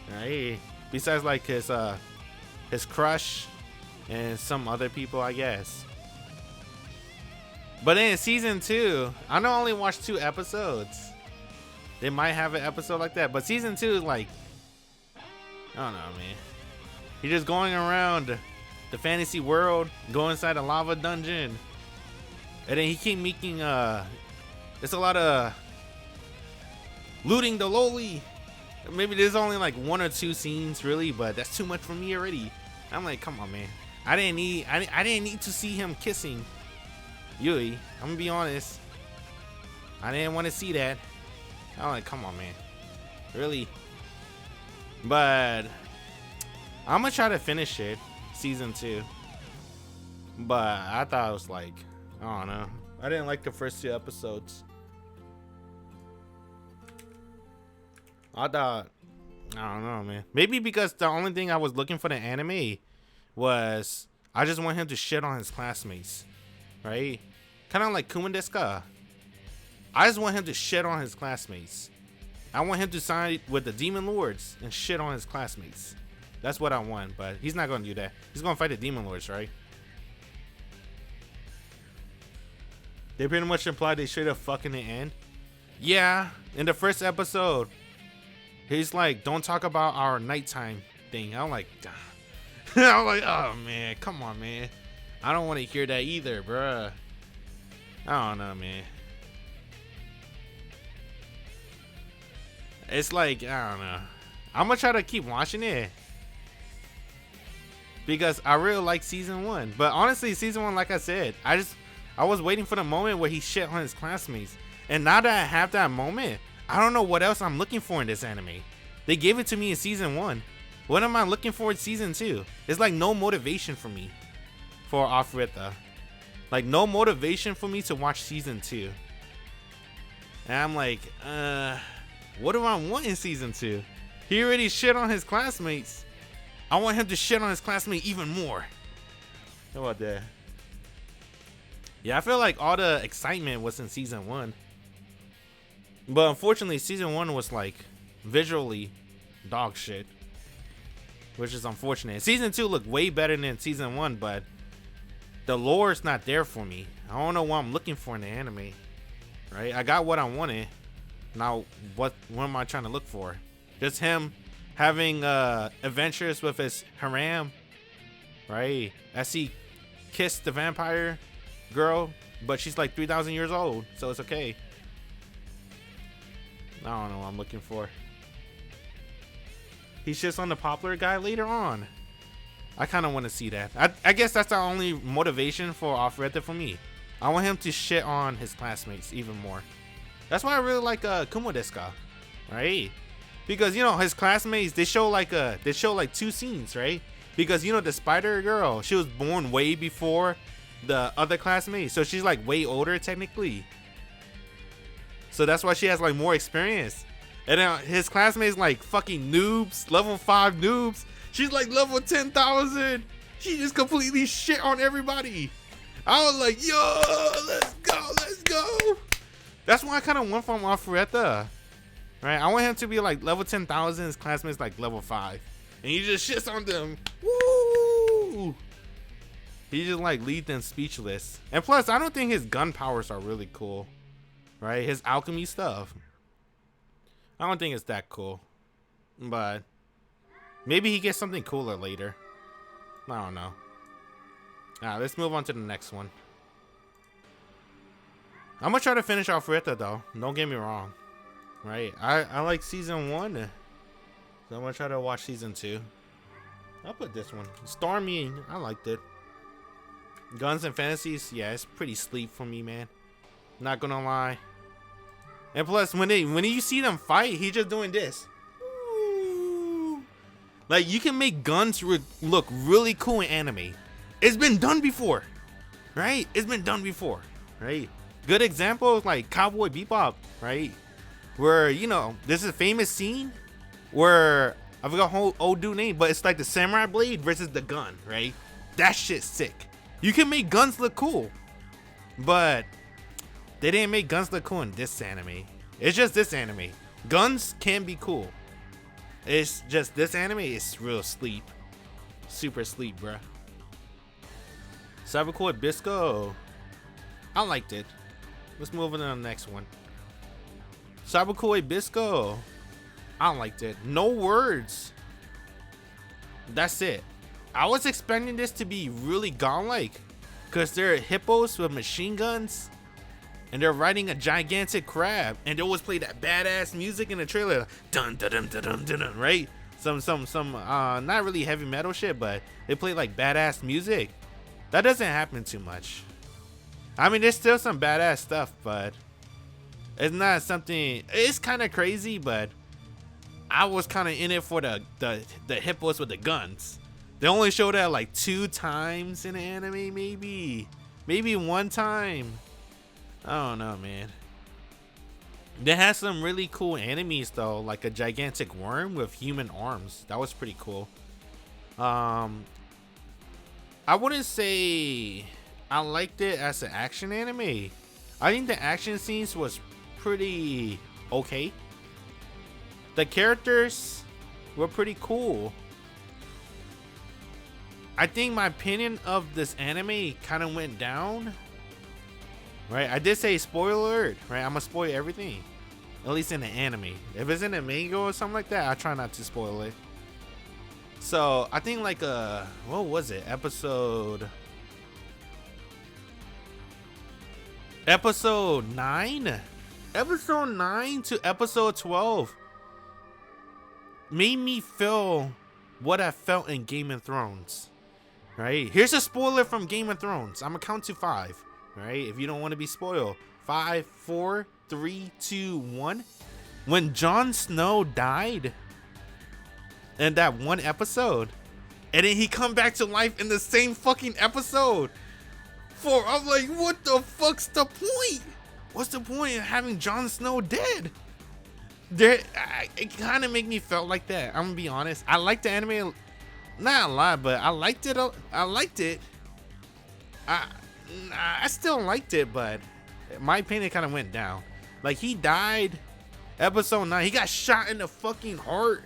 right? Besides like his crush and some other people, I guess. But in season 2, I know I only watched 2 episodes. They might have an episode like that, but season 2 is like, I don't know, man. He's just going around the fantasy world, go inside a lava dungeon, and then he keep making it's a lot of looting the lowly. Maybe there's only like 1 or 2 scenes really, but that's too much for me already. I'm like, come on, man. I didn't need to see him kissing Yui. I'm gonna be honest. I didn't want to see that. I'm like, come on, man. Really? But I'm gonna try to finish it, season 2. But I thought it was like, I don't know. I didn't like the first 2 episodes. I don't know, man. Maybe because the only thing I was looking for the anime was I just want him to shit on his classmates, right? Kind of like Kumondeska. I just want him to shit on his classmates. I want him to sign with the Demon Lords and shit on his classmates. That's what I want, but he's not gonna do that. He's gonna fight the Demon Lords, right? They pretty much implied they straight up fuck in the end. Yeah, in the first episode, he's like, don't talk about our nighttime thing. I'm like, I'm like, oh man, come on, man. I don't want to hear that either, bruh. I don't know, man. It's like, I don't know. I'm gonna try to keep watching it because I really like season 1. But honestly, season 1, like I said, I was waiting for the moment where he shit on his classmates. And now that I have that moment, I don't know what else I'm looking for in this anime. They gave it to me in season 1. What am I looking for in season 2? It's like no motivation for me for Alfreda. Like no motivation for me to watch season 2. And I'm like, what do I want in season 2? He already shit on his classmates. I want him to shit on his classmate even more. How about that? Yeah, I feel like all the excitement was in season 1. But unfortunately, season 1 was like visually dog shit, which is unfortunate. Season 2 looked way better than season 1, but the lore is not there for me. I don't know what I'm looking for in the anime, right? I got what I wanted. Now, what am I trying to look for? Just him having adventures with his harem, right? As he kissed the vampire girl, but she's like 3,000 years old, so it's okay. I don't know what I'm looking for. He shits on the popular guy later on. I kind of want to see that. I guess that's the only motivation for Alfreda for me. I want him to shit on his classmates even more. That's why I really like Kumo Deska, right? Because you know his classmates, they show like 2 scenes, right? Because you know the spider girl, she was born way before the other classmates, so she's like way older technically. So that's why she has like more experience. And then his classmates like fucking noobs, level 5 noobs. She's like level 10,000. She just completely shit on everybody. I was like, yo, let's go. That's why I kind of went from Alfreda. Right? I want him to be like level 10,000, his classmates like level 5. And he just shits on them. Woo! He just like leaves them speechless. And plus, I don't think his gun powers are really cool. Right? His alchemy stuff. I don't think it's that cool. But maybe he gets something cooler later. I don't know. Alright, let's move on to the next one. I'm gonna try to finish Alfreda though. Don't get me wrong. Right? I like season 1. So I'm gonna try to watch season 2. I'll put this one. Stormy, I liked it. Guns and Fantasies, yeah, it's pretty sleep for me, man. Not gonna lie. And plus, when you see them fight, he's just doing this. Ooh. Like, you can make guns look really cool in anime. It's been done before, right? It's been done before, right? Good example is like Cowboy Bebop, right? Where, you know, there's a famous scene where, I forgot whole old dude name, but it's like the samurai blade versus the gun, right? That shit's sick. You can make guns look cool, but they didn't make guns look cool in this anime. It's just this anime. Guns can be cool. It's just this anime is real sleep. Super sleep, bruh. Cybercore Bisco. I liked it. Let's move on to the next one. Cybercore Bisco. I liked it. No words. That's it. I was expecting this to be really godlike, because they're hippos with machine guns and they're riding a gigantic crab, and they always play that badass music in the trailer. Dun dun dun dun dun dun, right? Some not really heavy metal shit, but they play like badass music. That doesn't happen too much. I mean, there's still some badass stuff, but it's not something. It's kind of crazy, but I was kind of in it for the hippos with the guns. They only showed that like 2 times in the anime, maybe 1 time. I don't know, man. They had some really cool enemies though, like a gigantic worm with human arms. That was pretty cool. I wouldn't say I liked it as an action anime. I think the action scenes was pretty okay. The characters were pretty cool. I think my opinion of this anime kind of went down. Right? I did say spoiler alert, right? I'm gonna spoil everything. At least in the anime. If it's in the manga or something like that, I try not to spoil it. So I think like what was it? Episode 9? Episode 9 to episode 12 made me feel what I felt in Game of Thrones. Right? Here's a spoiler from Game of Thrones. I'm gonna count to 5. Right? If you don't want to be spoiled. 5, 4, 3, 2, 1. When Jon Snow died in that one episode, and then he come back to life in the same fucking episode. I'm like, what the fuck's the point? What's the point of having Jon Snow dead? It kind of make me felt like that. I'm gonna be honest. I liked the anime, not a lot, but I liked it. I still liked it, but my opinion kind of went down. Like, he died episode 9. He got shot in the fucking heart.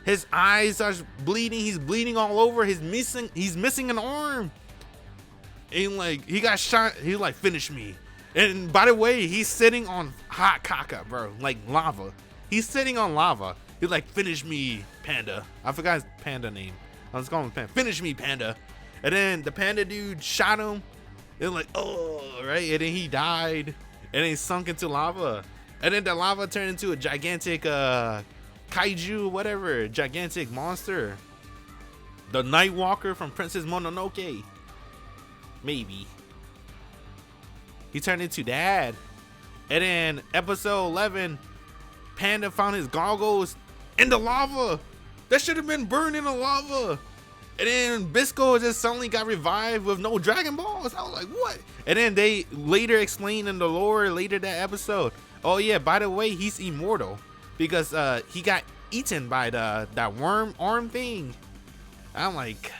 His eyes are bleeding. He's bleeding all over. He's missing an arm. And like, he got shot. He's like, finish me. And by the way, he's sitting on hot caca, bro, like lava. He's sitting on lava. He's like, finish me, Panda. I forgot his panda name. I was calling him Panda. Finish me, Panda. And then the panda dude shot him. And like, oh, right. And then he died. And then he sunk into lava. And then the lava turned into a gigantic kaiju, whatever, gigantic monster. The Night Walker from Princess Mononoke. Maybe. He turned into that. And then episode 11, Panda found his goggles in the lava. That should have been burned in the lava. And then Bisco just suddenly got revived with no Dragon Balls. I was like, what? And then they later explained in the lore later that episode. Oh yeah, by the way, he's immortal because he got eaten by that worm arm thing. I'm like,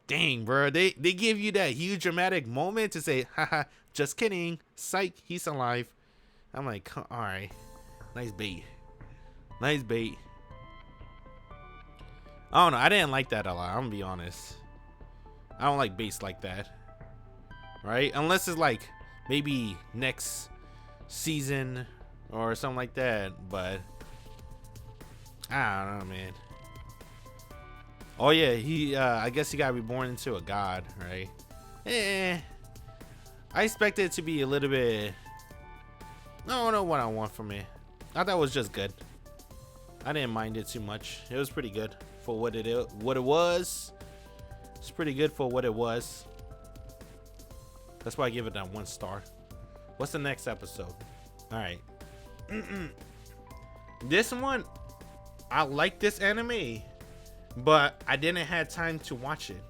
dang, bro. They give you that huge dramatic moment to say, haha, just kidding. Psych, he's alive. I'm like, all right, nice bait. Nice bait. I don't know. I didn't like that a lot. I'm gonna be honest. I don't like baits like that. Right? Unless it's like maybe next season or something like that. But I don't know, man. Oh yeah, he I guess he got reborn into a god, right? I expected it to be a little bit. I don't know what I want from it. I thought it was just good. I didn't mind it too much. It was pretty good for what it was. It's pretty good for what it was. That's why I give it that 1 star. What's the next episode? All right. This one, I like this anime, but I didn't have time to watch it.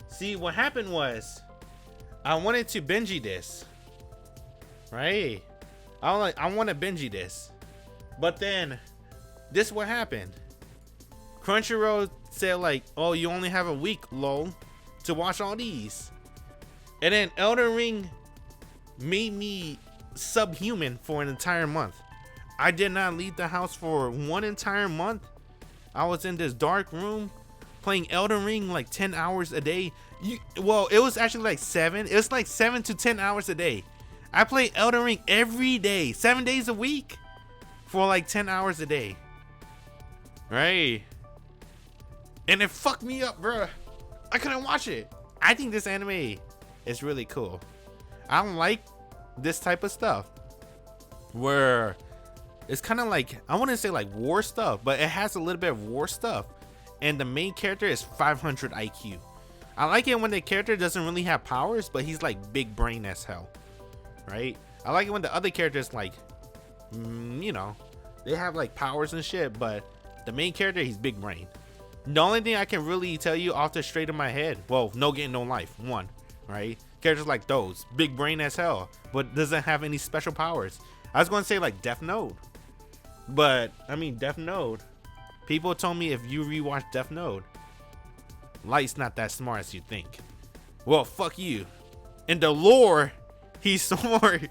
See, what happened was I wanted to binge this, right? I want to binge this, but then this what happened. Crunchyroll said like, oh, you only have a week, lol, to watch all these. And then Elden Ring made me subhuman for an entire month. I did not leave the house for 1 entire month. I was in this dark room playing Elden Ring like 10 hours a day. Well, it was actually like 7. It was like 7 to 10 hours a day. I play Elden Ring every day, 7 days a week for like 10 hours a day. Right? And it fucked me up, bro. I couldn't watch it. I think this anime is really cool. I don't like this type of stuff where it's kind of like, I wouldn't say like war stuff, but it has a little bit of war stuff. And the main character is 500 IQ. I like it when the character doesn't really have powers, but he's like big brain as hell. Right? I like it when the other characters like, you know, they have like powers and shit, but the main character, he's big brain. The only thing I can really tell you off the straight of my head, well, no getting no life, 1, right? Characters like those, big brain as hell, but doesn't have any special powers. I was going to say like Death Note, but I mean Death Note. People told me if you rewatch Death Note, Light's not that smart as you think. Well, fuck you. In the lore, he's smart.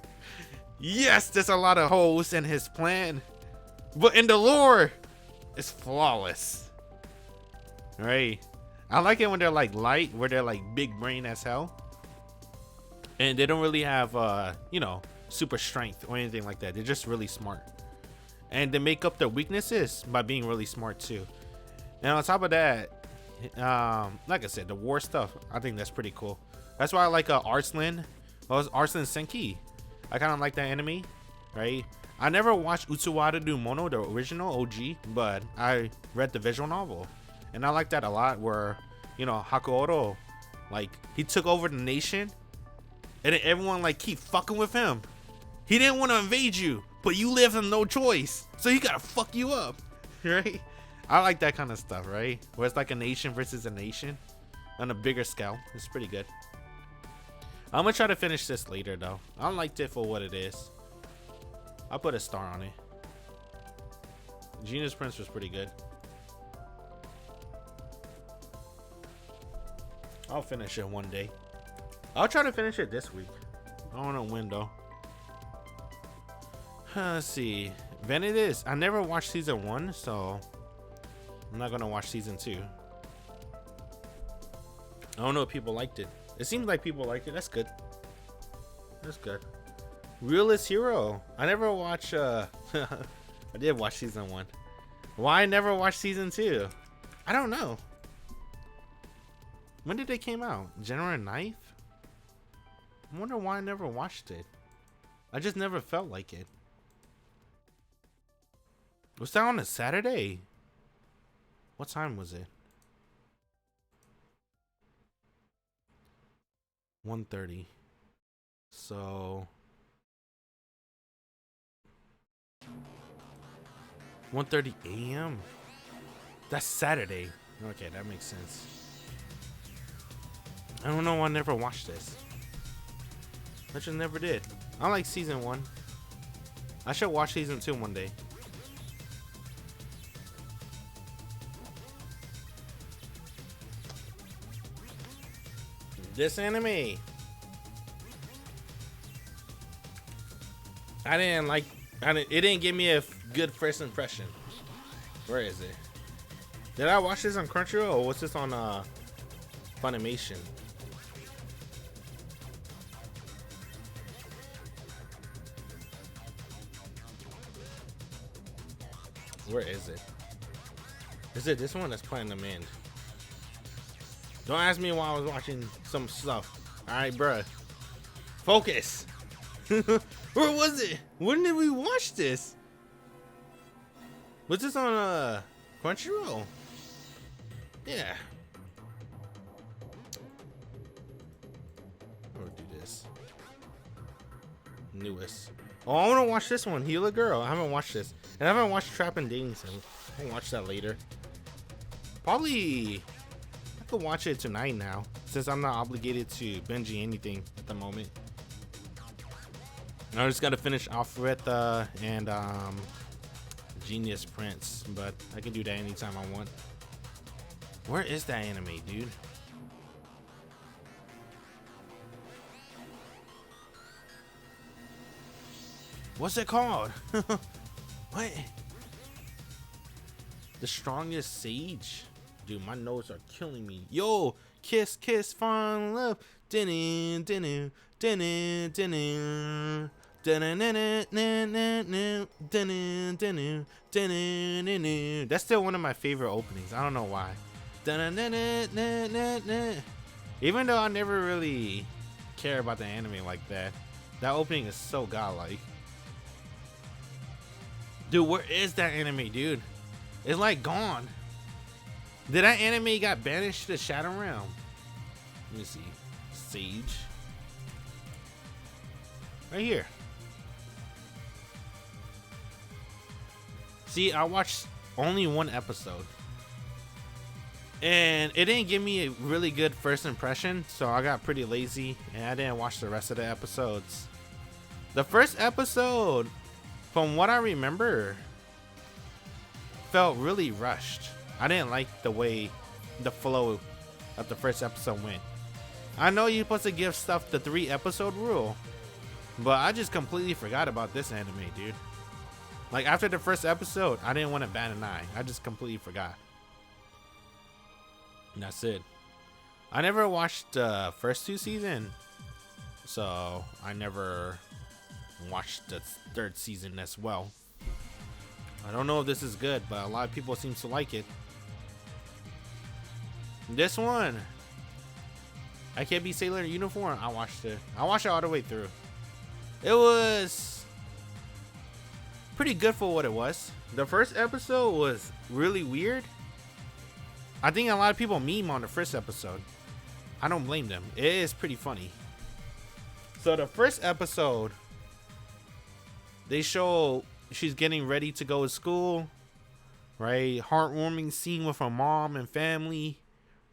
Yes, there's a lot of holes in his plan, but in the lore, it's flawless. Right? I like it when they're like Light, where they're like big brain as hell, and they don't really have you know, super strength or anything like that. They're just really smart, and they make up their weaknesses by being really smart too. And on top of that, like I said, the war stuff, I think that's pretty cool. That's why I like Arslan. Well, it's Arslan Senki. I kind of like that anime, right? I never watched Utsuwara no Mono, the original OG, but I read the visual novel, and I like that a lot. Where, you know, Hakuoro, like, he took over the nation, and then everyone like keep fucking with him. He didn't want to invade you, but you left him no choice, so he gotta fuck you up, right? I like that kind of stuff, right? Where it's like a nation versus a nation on a bigger scale. It's pretty good. I'm gonna try to finish this later though. I liked it for what it is. I'll put a star on it. Genius Prince was pretty good. I'll finish it one day. I'll try to finish it this week. I don't know when though. Let's see. Venitas. I never watched season 1, so I'm not gonna watch season 2. I don't know if people liked it. It seems like people liked it. That's good. That's good. Realist Hero. I never watched I did watch season 1. Why I never watched season 2? I don't know. When did they came out? January 9th? I wonder why I never watched it. I just never felt like it. Was that on a Saturday? What time was it? 1:30. So 1:30 a.m. That's Saturday. Okay, that makes sense. I don't know. I never watched this. I just never did. I like season 1. I should watch season 2 one day. This anime, it didn't give me a good first impression. Where is it? Did I watch this on Crunchyroll or was this on Funimation? Where is it? Is it this one that's playing the man? Don't ask me why I was watching some stuff. Alright, bruh. Focus. Where was it? When did we watch this? Was this on Crunchyroll? Yeah. Or do this. Newest. Oh, I want to watch this one. Heal a Girl. I haven't watched this. And I haven't watched Trap and Dating Sim. I'll watch that later. Probably I could watch it tonight now, since I'm not obligated to binge anything at the moment. I just gotta finish Alpharetta and Genius Prince, but I can do that anytime I want. Where is that anime, dude? What's it called? What? The Strongest Sage? Dude, my notes are killing me. Yo, kiss, kiss, fall in love. That's still one of my favorite openings. I don't know why. Even though I never really care about the anime like that, that opening is so godlike. Dude, where is that anime, dude? It's like gone. Did that anime got banished to Shadow Realm? Let me see. Sage. Right here. See, I watched only one episode. And it didn't give me a really good first impression, so I got pretty lazy and I didn't watch the rest of the episodes. The first episode, from what I remember, felt really rushed. I didn't like the way the flow of the first episode went. I know you're supposed to give stuff the 3-episode rule, but I just completely forgot about this anime, dude. Like, after the first episode, I didn't want to bat an eye. I just completely forgot. And that's it. I never watched the first 2 seasons, so I never watched the 3rd season as well. I don't know if this is good, but a lot of people seem to like it. This one, I Can't Be Sailor in Uniform. I watched it all the way through. It was pretty good for what it was. The first episode was really weird. I think a lot of people meme on the first episode. I don't blame them. It is pretty funny. So the first episode, they show she's getting ready to go to school, right? Heartwarming scene with her mom and family.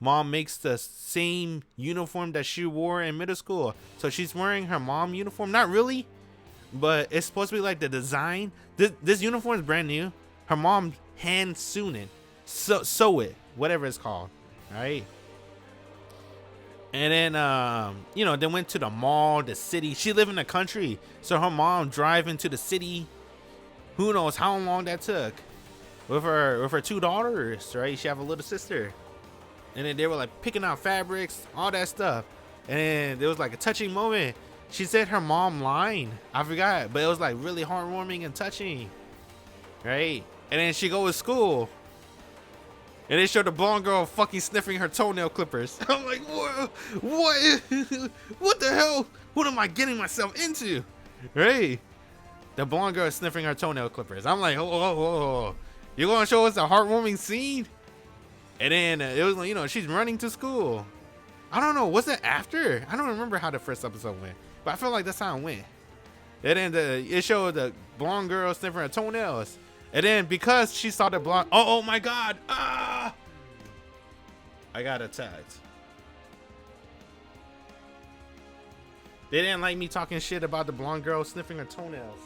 Mom makes the same uniform that she wore in middle school. So she's wearing her mom uniform. Not really, but it's supposed to be like the design. This uniform is brand new. Her mom hand sewn it. Sew it. Whatever it's called. Right? And then, they went to the mall, the city. She lived in the country. So her mom drive into the city. Who knows how long that took. With her 2 daughters, right? She have a little sister. And then they were like picking out fabrics, all that stuff. And then there was like a touching moment. She said her mom line. I forgot, but it was like really heartwarming and touching. Right? And then she goes to school. And they showed the blonde girl fucking sniffing her toenail clippers. I'm like, what? What the hell? What am I getting myself into? Right? the blonde girl is sniffing her toenail clippers. I'm like, oh, you're gonna show us a heartwarming scene? And then it was like, you know, she's running to school. I don't know, was it after? I don't remember how the first episode went, but I feel like that's how it went. And then it showed the blonde girl sniffing her toenails. And then because she saw the blonde, oh my God, I got attacked. They didn't like me talking shit about the blonde girl sniffing her toenails.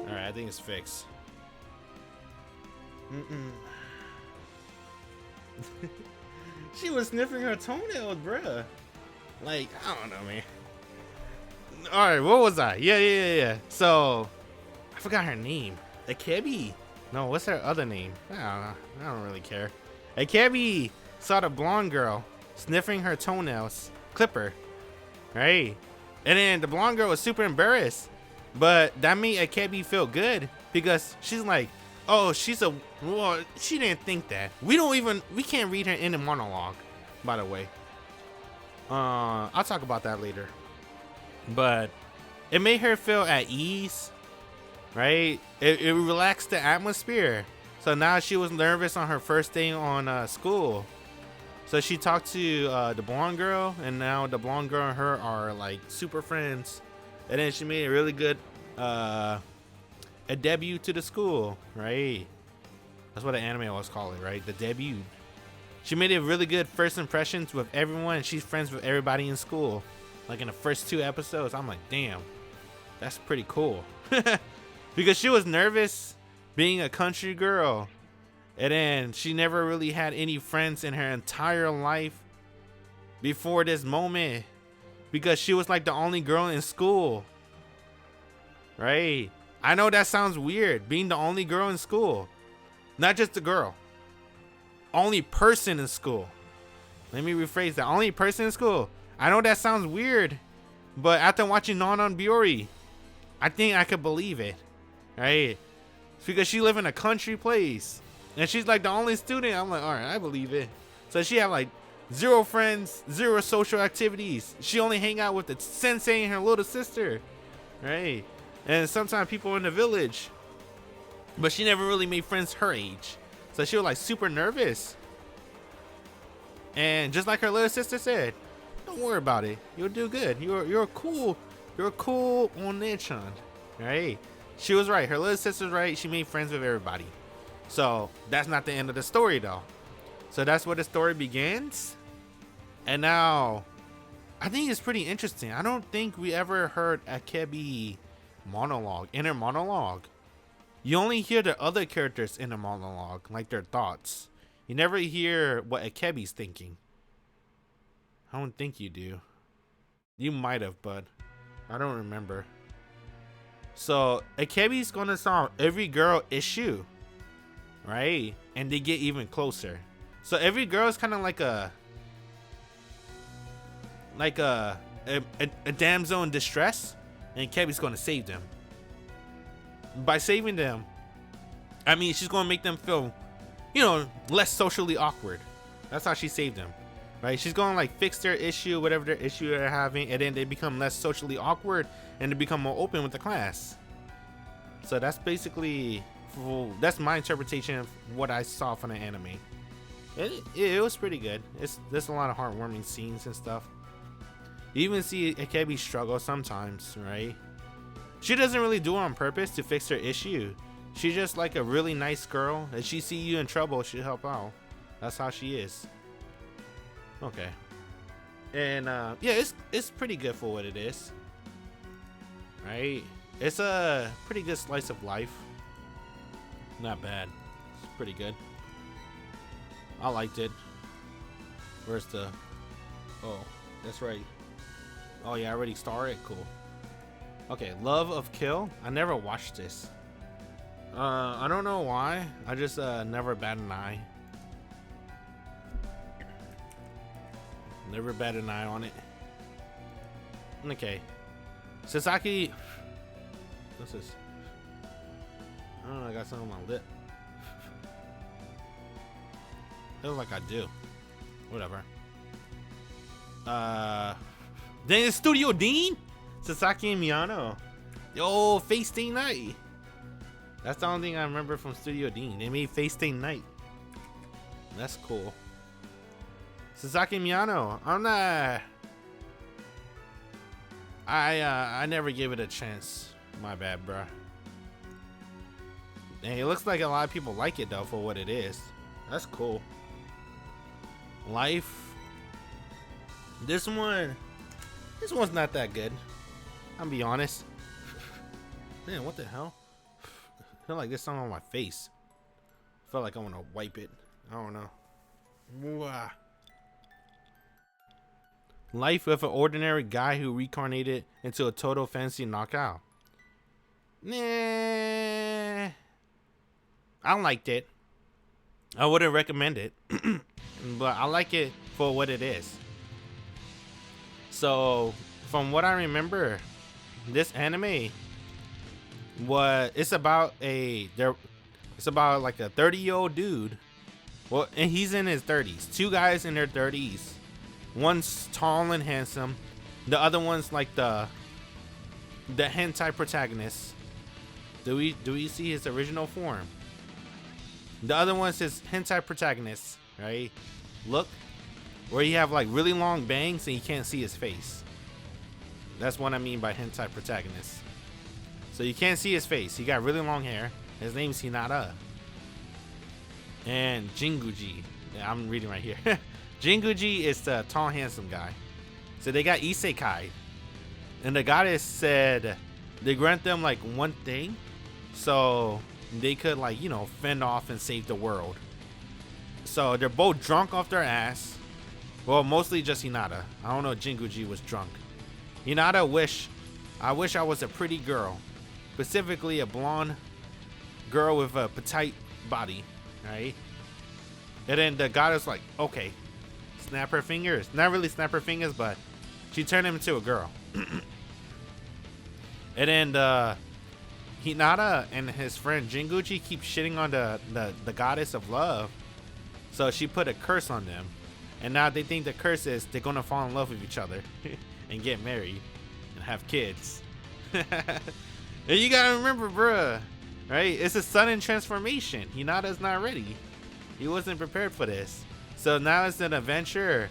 All right, I think it's fixed. She was sniffing her toenails, bruh. Like, I don't know, man. All right, what was I? Yeah. So, I forgot her name. Akebi. No, what's her other name? I don't know. I don't really care. Akebi saw the blonde girl sniffing her toenails, clipper, right? And then the blonde girl was super embarrassed, but that made Akebi feel good because she's like, oh, well, she didn't think that. We can't read her inner monologue, by the way. I'll talk about that later. But it made her feel at ease, right? It relaxed the atmosphere. So now she was nervous on her first day on school. So she talked to the blonde girl, and now the blonde girl and her are like super friends. And then she made a really good a debut to the school, right? That's what the anime always call it, right? The debut. She made a really good first impressions with everyone. She's friends with everybody in school. Like in the first 2 episodes, I'm like, damn, that's pretty cool. Because she was nervous being a country girl. And then she never really had any friends in her entire life before this moment. Because she was like the only girl in school. Right? I know that sounds weird, being the only girl in school. Not just the girl. Only person in school. Let me rephrase that. Only person in school. I know that sounds weird, but after watching Non Biori, I think I could believe it. Right? It's because she live in a country place. And she's like the only student. I'm like, all right, I believe it. So she have like 0 friends, 0 social activities. She only hang out with the sensei and her little sister. Right? And sometimes people in the village. But she never really made friends her age. So she was like super nervous. And just like her little sister said, don't worry about it. You'll do good. You're cool One-chan. Right? She was right. Her little sister's right. She made friends with everybody. So that's not the end of the story though. So that's where the story begins. And now I think it's pretty interesting. I don't think we ever heard Akebi inner monologue. You only hear the other characters in a monologue, like their thoughts. You never hear what Akebi's thinking. I don't think you do. You might have, but I don't remember. So Akebi's gonna solve every girl issue, right? And they get even closer. So every girl is kind of like a damsel in distress, and Akebi's gonna save them. By saving them, I mean she's gonna make them feel, less socially awkward. That's how she saved them, right? She's gonna like fix their issue, whatever their issue they're having, and then they become less socially awkward and they become more open with the class. So that's basically, that's my interpretation of what I saw from the anime. It was pretty good. There's a lot of heartwarming scenes and stuff. You even see Akebi struggle sometimes, right? She doesn't really do it on purpose to fix her issue. She's just like a really nice girl. If she see you in trouble, she'll help out. That's how she is. Okay. And yeah, it's pretty good for what it is. Right? It's a pretty good slice of life. Not bad. It's pretty good. I liked it. Where's the... Oh, that's right. Oh yeah, I already started? Cool. Okay, Love of Kill. I never watched this. I don't know why. I just never bat an eye. Never bat an eye on it. Okay. Sasaki. What's this? I don't know, I got something on my lip. Feels like I do. Whatever. Then it's Studio Dean? Sasaki and Miyano. Yo, Face Day Night. That's the only thing I remember from Studio Dean. They made Face Day Night. That's cool. Sasaki and Miyano. I'm not... I never gave it a chance. My bad, bruh. Dang, it looks like a lot of people like it though for what it is. That's cool. Life. This one's not that good. I'll be honest. Man, what the hell? I feel like there's something on my face. I feel like I want to wipe it. I don't know. Mwah. Life with an ordinary guy who reincarnated into a total fantasy knockout. Nah. I liked it. I wouldn't recommend it. But I like it for what it is. So, from what I remember, this anime it's about like a 30-year-old dude. Well, and he's in his 30s. Two guys in their 30s. One's tall and handsome. The other one's like the hentai protagonist. Do we see his original form? The other one's his hentai protagonist, right? Look, where you have like really long bangs and you can't see his face. That's what I mean by hentai protagonist. So you can't see his face. He got really long hair. His name's Hinata. And Jinguji. Yeah, I'm reading right here. Jinguji is the tall, handsome guy. So they got isekai. And the goddess said they grant them like one thing. So they could like, you know, fend off and save the world. So they're both drunk off their ass. Well, mostly just Hinata. I don't know if Jinguji was drunk. Hinata I wish I was a pretty girl. Specifically a blonde girl with a petite body. Right? And then the goddess like, okay. Snap her fingers. Not really snap her fingers, but she turned him into a girl. And then Hinata and his friend Jinguji keep shitting on the goddess of love. So she put a curse on them. And now they think the curse is they're gonna fall in love with each other and get married and have kids. And you gotta remember, bruh, right? It's a sudden transformation. Hinata's not ready. He wasn't prepared for this. So now it's an adventure.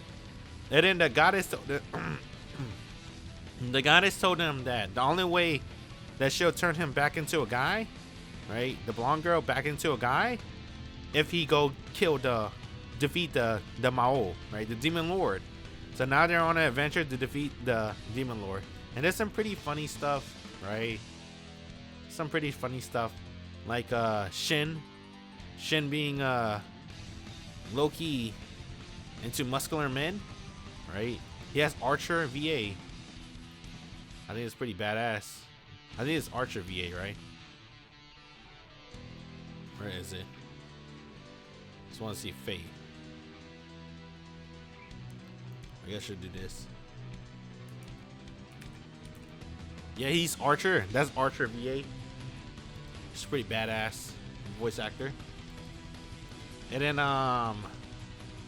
And then the goddess told him that the only way that she'll turn him back into a guy, right? The blonde girl back into a guy, if he go defeat the Mao, right? The demon lord. So now they're on an adventure to defeat the demon lord. And there's some pretty funny stuff, right? Some pretty funny stuff. Like Shin being low-key into muscular men, right? He has Archer VA. I think it's pretty badass. I think it's Archer VA, right? Where is it? Just want to see Fate. I guess I should do this. Yeah, he's Archer. That's Archer VA. He's pretty badass voice actor. And then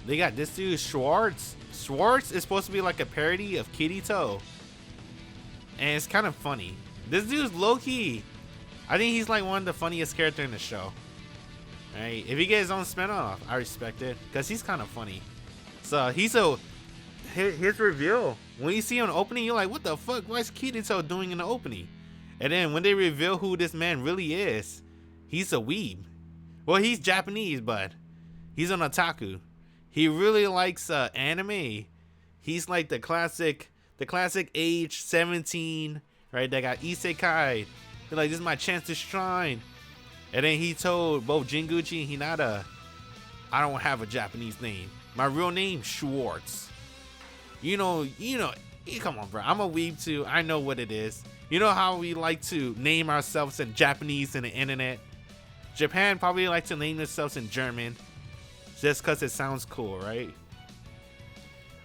they got this dude Schwartz. Schwartz is supposed to be like a parody of Kirito. And it's kind of funny. This dude's low-key. I think he's like one of the funniest characters in the show. Right? If he gets his own spinoff, I respect it. Because he's kind of funny. So his reveal. When you see him in the opening, you're like, what the fuck? Why is Kirito doing in the opening? And then when they reveal who this man really is, he's a weeb. Well, he's Japanese, but he's an otaku. He really likes anime. He's like the classic age 17, right? That got isekai. They're like, this is my chance to shine. And then he told both Jinguji and Hinata, I don't have a Japanese name. My real name, Schwartz. You know, come on, bro. I'm a weeb too. I know what it is. You know how we like to name ourselves in Japanese in the internet? Japan probably like to name themselves in German just because it sounds cool, right?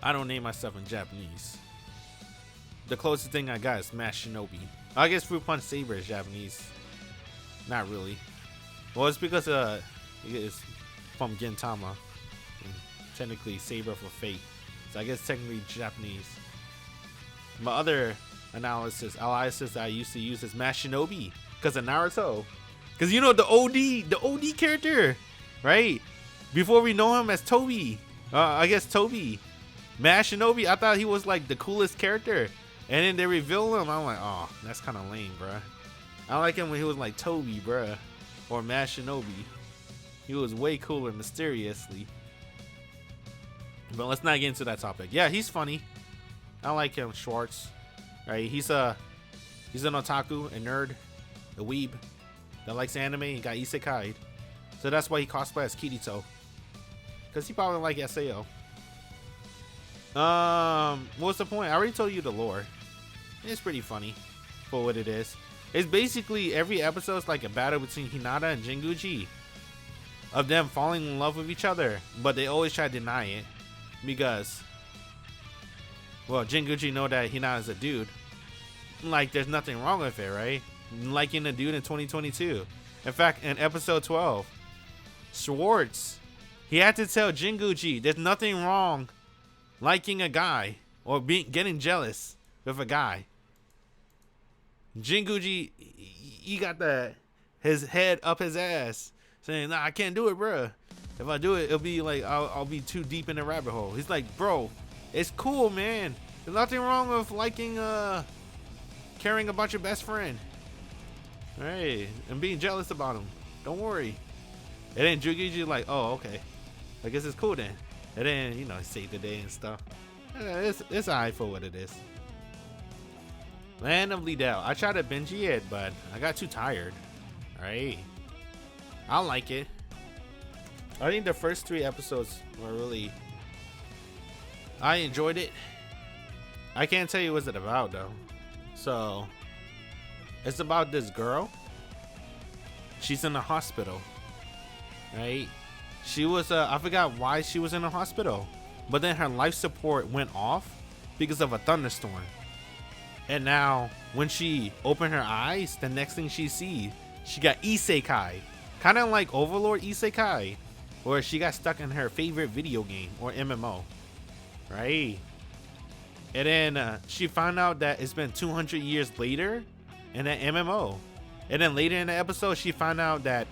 I don't name myself in Japanese. The closest thing I got is Smash Shinobi. I guess Fruit Punch Saber is Japanese. Not really. Well, it's because it's from Gintama. And technically Saber for Fate. So I guess technically Japanese. my other analysis that I used to use is Mash Shinobi because of Naruto. Because you know the OD character, right? Before we know him as Toby, I guess Toby. Mash Shinobi, I thought he was like the coolest character. And then they reveal him, I'm like, oh, that's kind of lame, bruh. I like him when he was like Toby, bruh. Or Mash Shinobi. He was way cooler mysteriously. But let's not get into that topic. Yeah, he's funny. I like him, Schwartz. Right? He's an otaku, a nerd, a weeb that likes anime and got isekai'd. So that's why he cosplays as Kirito. Because he probably like SAO. What's the point? I already told you the lore. It's pretty funny for what it is. It's basically every episode is like a battle between Hinata and Jinguji. Of them falling in love with each other. But they always try to deny it. Because, well, Jinguji know that Hinata's a dude. Like, there's nothing wrong with it, right? Liking a dude in 2022. In fact, in episode 12, Schwartz, he had to tell Jinguji there's nothing wrong liking a guy or getting jealous with a guy. Jinguji, he got his head up his ass, saying, "Nah, I can't do it, bruh. If I do it, it'll be like I'll be too deep in the rabbit hole." He's like, "Bro, it's cool, man. There's nothing wrong with liking caring about your best friend, right? And being jealous about him. Don't worry." And then Jinguji like, "Oh, okay. I guess it's cool then." And then, you know, save the day and stuff. It's alright for what it is. Land of Liddell. I tried to binge it, but I got too tired. Alright. I like it. I think the first 3 episodes were really... I enjoyed it. I can't tell you what it's about, though. So, it's about this girl. She's in the hospital. Right? She was, I forgot why she was in the hospital. But then her life support went off because of a thunderstorm. And now, when she opened her eyes, the next thing she sees, she got isekai. Kind of like Overlord isekai. Where she got stuck in her favorite video game or MMO. Right? And then she found out that it's been 200 years later in an MMO. And then later in the episode, she found out that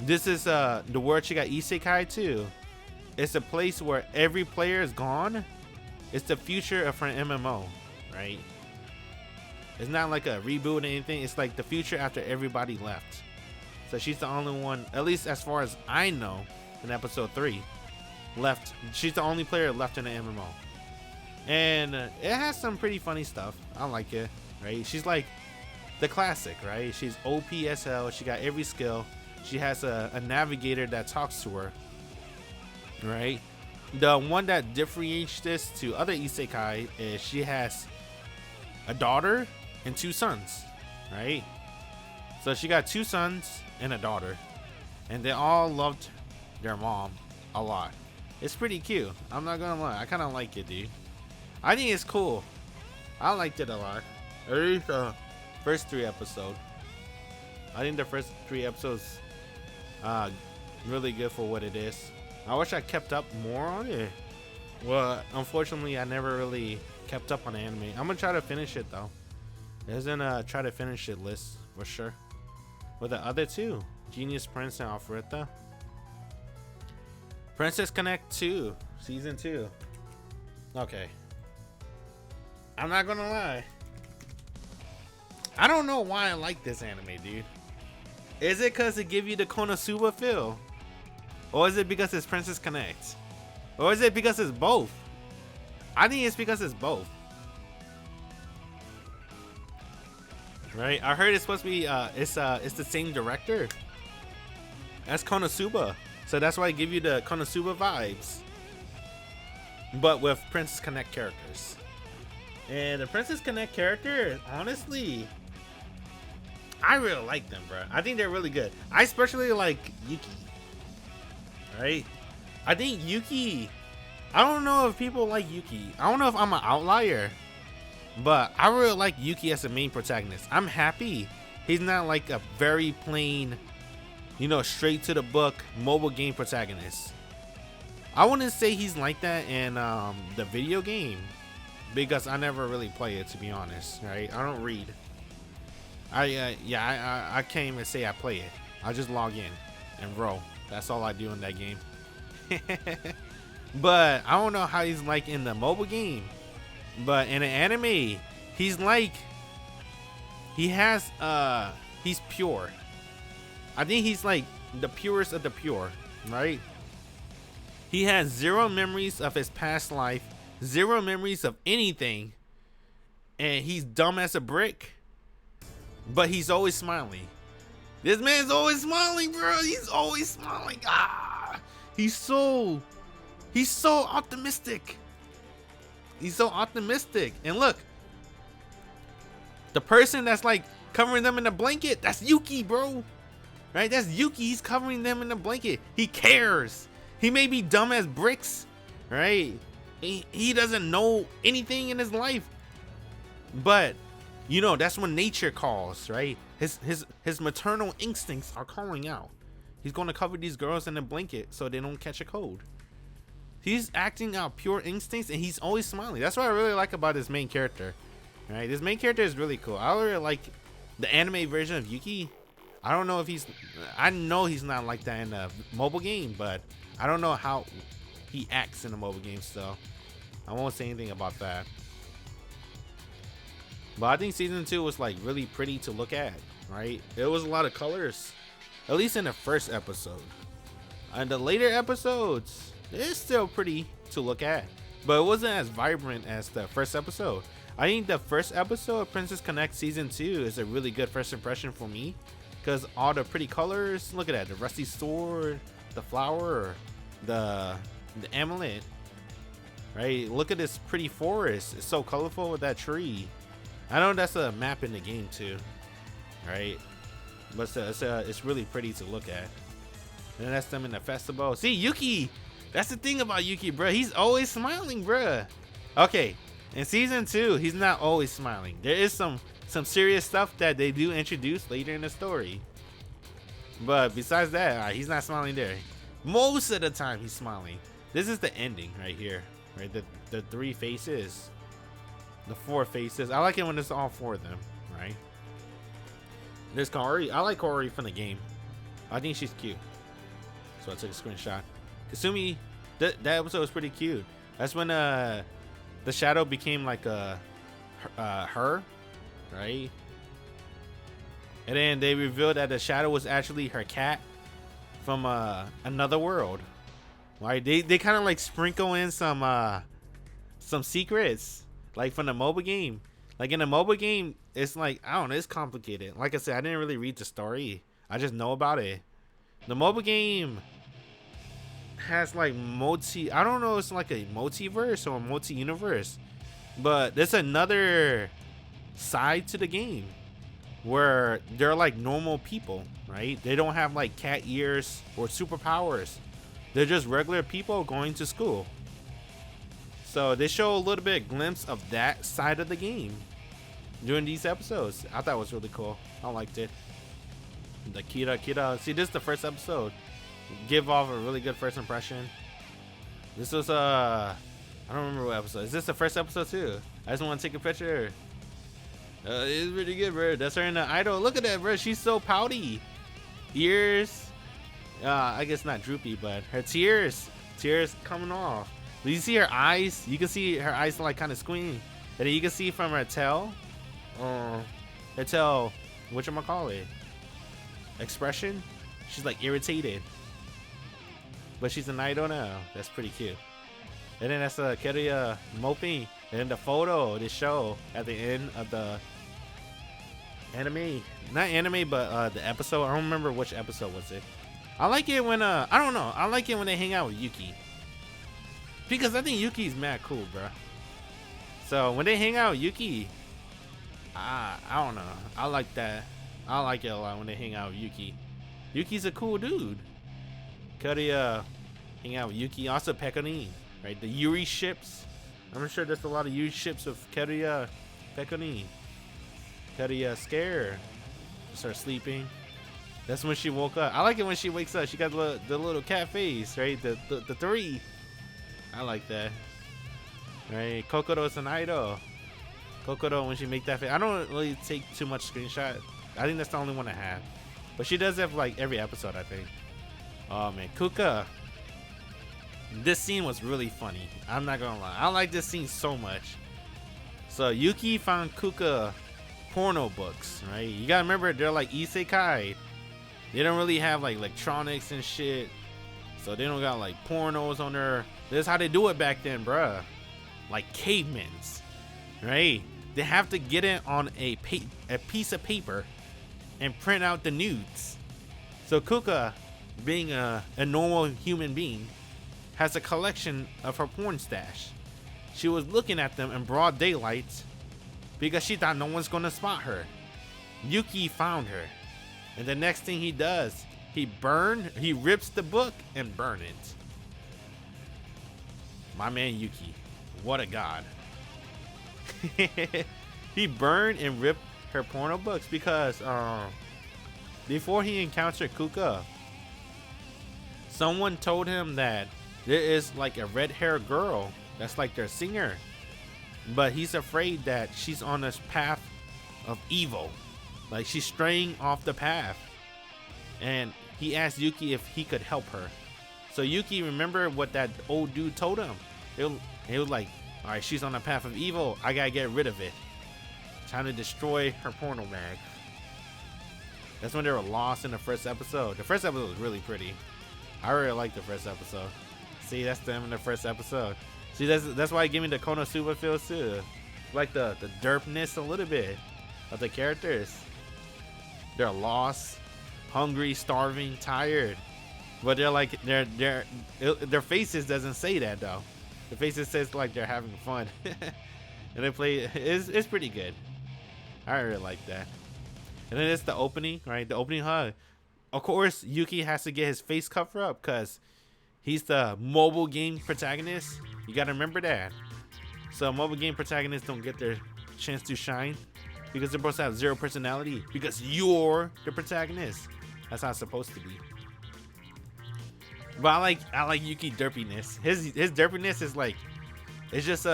this is the word she got isekai to. It's a place where every player is gone. It's the future of her MMO, right? It's not like a reboot or anything. It's like the future after everybody left. So she's the only one, at least as far as I know, in episode 3, left. She's the only player left in the MMO. And it has some pretty funny stuff. I like it, right? She's like the classic, right? She's OP as hell. She got every skill. She has a navigator that talks to her, right? The one that differentiates this to other isekai is she has a daughter and 2 sons, right? So she got 2 sons and a daughter, and they all loved their mom a lot. It's pretty cute. I'm not gonna lie. I kind of like it, dude. I think it's cool. I liked it a lot. At least the first 3 episodes. I think the first 3 episodes really good for what it is. I wish I kept up more on it. Well, unfortunately, I never really kept up on anime. I'm gonna try to finish it though. There's a try to finish it list for sure. With the other 2, Genius Prince and Alfreda. Princess Connect 2, season 2. Okay. I'm not gonna lie. I don't know why I like this anime, dude. Is it because it give you the Konosuba feel? Or is it because it's Princess Connect? Or is it because it's both? I think it's because it's both. Right? I heard it's supposed to be it's the same director as Konosuba. So that's why I give you the Konosuba vibes. But with Princess Connect characters. And the Princess Connect character, honestly, I really like them, bro. I think they're really good. I especially like Yuki. Right? I think Yuki, I don't know if people like Yuki. I don't know if I'm an outlier, but I really like Yuki as the main protagonist. I'm happy he's not like a very plain, you know, straight to the book mobile game protagonist. I wouldn't say he's like that in the video game, because I never really play it, to be honest, right? I don't read. I can't even say I play it. I just log in and roll. That's all I do in that game. But I don't know how he's like in the mobile game, but in an anime, he's like, he's pure. I think he's like the purest of the pure, right? He has zero memories of his past life, zero memories of anything, and he's dumb as a brick, but he's always smiling. This man's always smiling, bro. He's always smiling. He's so optimistic. He's so optimistic. And look, the person that's like covering them in a blanket, that's Yuki, bro. Right? That's Yuki. He's covering them in a blanket. He cares. He may be dumb as bricks, right? He doesn't know anything in his life, but you know, that's when nature calls, right? His maternal instincts are calling out. He's going to cover these girls in a blanket so they don't catch a cold. He's acting out pure instincts, and he's always smiling. That's what I really like about this main character, right? This main character is really cool. I really like the anime version of Yuki. I don't know if I know he's not like that in the mobile game, but I don't know how he acts in the mobile game, so I won't say anything about that. But I think season 2 was like really pretty to look at, right? There was a lot of colors, at least in the first episode. And the later episodes, it's still pretty to look at, but it wasn't as vibrant as the first episode. I think the first episode of Princess Connect season 2 is a really good first impression for me, because all the pretty colors, look at that, the rusty sword, the flower, the amulet, right? Look at this pretty forest. It's so colorful with that tree. I know that's a map in the game too, right? But it's really pretty to look at. And that's them in the festival. See, Yuki, that's the thing about Yuki, bro. He's always smiling, bro. Okay, in season 2, he's not always smiling. There is some serious stuff that they do introduce later in the story. But besides that, he's not smiling there. Most of the time, he's smiling. This is the ending right here, right? The 3 faces. The 4 faces. I like it when it's all 4 of them, right? There's Kaori. I like Kaori from the game. I think she's cute. So I took a screenshot. Kasumi, that episode was pretty cute. That's when the shadow became like her, right? And then they revealed that the shadow was actually her cat from another world. Right? They kind of like sprinkle in some secrets. Like from the mobile game. Like in the mobile game, it's like, I don't know, it's complicated. Like I said, I didn't really read the story. I just know about it. The mobile game has like I don't know, it's like a multiverse or a multi-universe. But there's another side to the game where they're like normal people, right? They don't have like cat ears or superpowers. They're just regular people going to school. So they show a little bit glimpse of that side of the game during these episodes. I thought it was really cool. I liked it. The Kira. See, this is the first episode. Give off a really good first impression. This was I don't remember what episode. Is this the first episode too? I just want to take a picture. It's pretty good, bro. That's her in the idol. Look at that, bro. She's so pouty. Ears. I guess not droopy, but her tears coming off. Do you see her eyes? You can see her eyes like kind of squinting. And then you can see from her tail, whatchamacallit, expression. She's like irritated. But she's an idol now. That's pretty cute. And then that's Keria moping. And then the photo, the show at the end of the anime. Not anime, but the episode. I don't remember which episode was it. I like it when, I don't know. I like it when they hang out with Yuki. Because I think Yuki's mad cool, bro. So when they hang out with Yuki, I don't know. I like that. I like it a lot when they hang out with Yuki. Yuki's a cool dude. Keria hang out with Yuki. Also Pekkonin, right? The Yuri ships. I'm sure there's a lot of Yuri ships with Keria, Pekkonin. Keria scared. Start sleeping. That's when she woke up. I like it when she wakes up. She got the little cat face, right? The 3. I like that. right? Kokoro's an idol. Kokoro, when she make that face, I don't really take too much screenshot. I think that's the only one I have, but she does have like every episode, I think. Oh man, Kuka. This scene was really funny. I'm not gonna lie, I like this scene so much. So Yuki found Kuka porno books, right? You gotta remember, they're like isekai. They don't really have like electronics and shit, so they don't got like pornos on there. This is how they do it back then, bruh. Like cavemen's, right? They have to get it on a piece of paper and print out the nudes. So Kuka, being a normal human being, has a collection of her porn stash. She was looking at them in broad daylight because she thought no one's gonna spot her. Yuki found her, and the next thing he does, he rips the book and burn it. My man Yuki, what a god. He burned and ripped her porno books because before he encountered Kuka, someone told him that there is like a red-haired girl that's like their singer, but he's afraid that she's on this path of evil, like she's straying off the path, and he asked Yuki if he could help her. So Yuki remembered what that old dude told him. He was like, all right, she's on the path of evil, I gotta get rid of it. Trying to destroy her porno bag. That's when they were lost in the first episode. The first episode was really pretty. I really liked the first episode. See, that's them in the first episode. See, that's why it gave me the Konosuba feels too. Like the derpness a little bit of the characters. They're lost, hungry, starving, tired, but they're like their faces doesn't say that though. The faces says like they're having fun. And they play, it's pretty good. I really like that. And then it's the opening, right? The opening hug. Of course, Yuki has to get his face cover up because he's the mobile game protagonist. You gotta remember that. So mobile game protagonists don't get their chance to shine because they're supposed to have zero personality because you're the protagonist. That's how it's supposed to be. But I like Yuki derpiness. His derpiness is like, it's just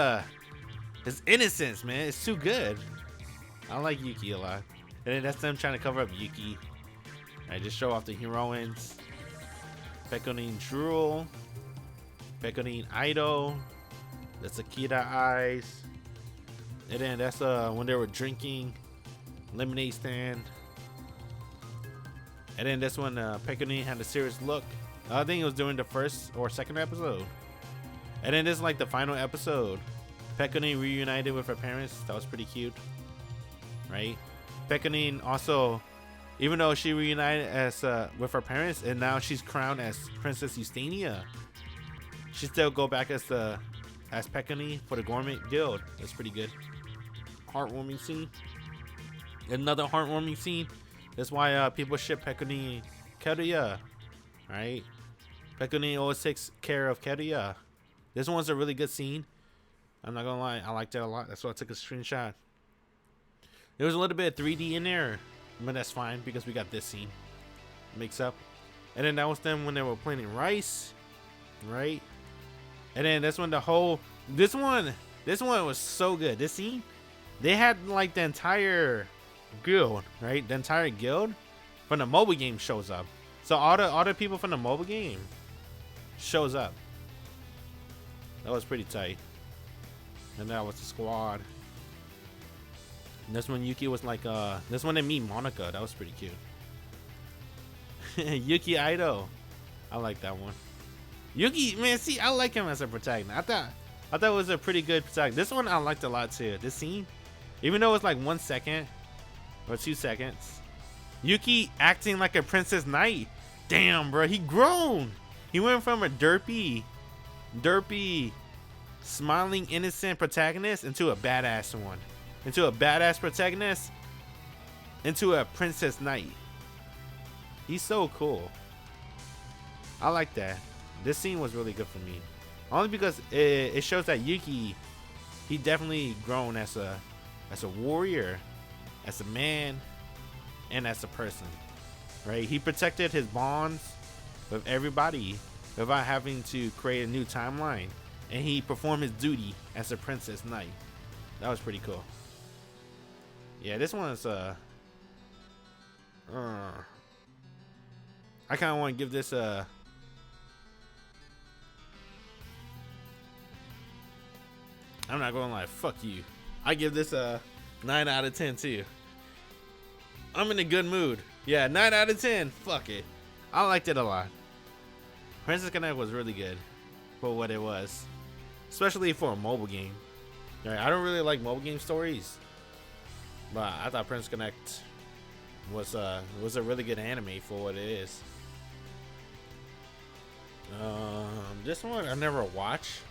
his innocence, man. It's too good. I like Yuki a lot. And then that's them trying to cover up Yuki. I just show off the heroines. Pekunin Drool. Pekunin Idol. The Sakita Eyes. And then that's when they were drinking. Lemonade stand. And then that's when Pekunin had a serious look. I think it was during the first or second episode. And then this is like the final episode. Pekunin reunited with her parents. That was pretty cute, right? Pekunin also, even though she reunited as with her parents, and now she's crowned as Princess Eustania, she still go back as Pekunin for the Gourmet Guild. That's pretty good. Heartwarming scene. Another heartwarming scene. That's why people ship Pekunin Keruya, right? Pekunin always takes care of Keruya. This one's a really good scene. I'm not gonna lie, I liked it a lot. That's why I took a screenshot. There was a little bit of 3D in there, but that's fine because we got this scene mix up. And then that was them when they were planting rice, right? And then that's when this one was so good. This scene, they had like the entire guild, right? The entire guild from the mobile game shows up. So all the people from the mobile game shows up. That was pretty tight. And that was the squad. And that's when Yuki was like, that's when they meet Monica. That was pretty cute. Yuki Idol. I like that one. Yuki, man, see, I like him as a protagonist. I thought it was a pretty good protagonist. This one I liked a lot too. This scene, even though it's like 1 second or 2 seconds, Yuki acting like a princess knight. Damn, bro, he grown. He went from a derpy, smiling, innocent protagonist into a badass one, into a badass protagonist, into a princess knight. He's so cool. I like that. This scene was really good for me, only because it shows that Yuki, he definitely grown as a warrior, as a man, and as a person, right? He protected his bonds with everybody without having to create a new timeline and he performed his duty as a princess knight. That was pretty cool. Yeah, this one's I kind of want to give this a I'm not going to lie, fuck you. I give this a 9 out of 10 too. I'm in a good mood. Yeah, 9 out of 10. Fuck it. I liked it a lot. Princess Connect was really good for what it was, especially for a mobile game. Right, I don't really like mobile game stories, but I thought Princess Connect was a really good anime for what it is. This one I never watched.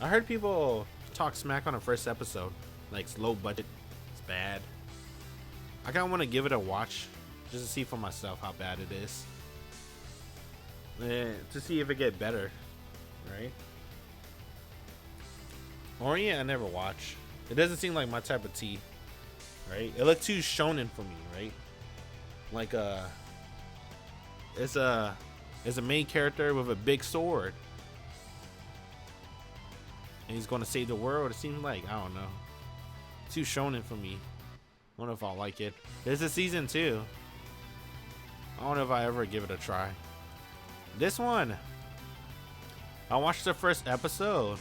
I heard people talk smack on the first episode, like it's low budget, it's bad. I kind of want to give it a watch just to see for myself how bad it is, to see if it get better, right? Orient I never watch. It doesn't seem like my type of tea, right? It looked too shonen for me, right? Like it's a main character with a big sword, and he's gonna save the world. It seems like, I don't know, too shonen for me. I don't know if I'll like it. There's a season 2. I don't know if I ever give it a try. This one, I watched the first episode.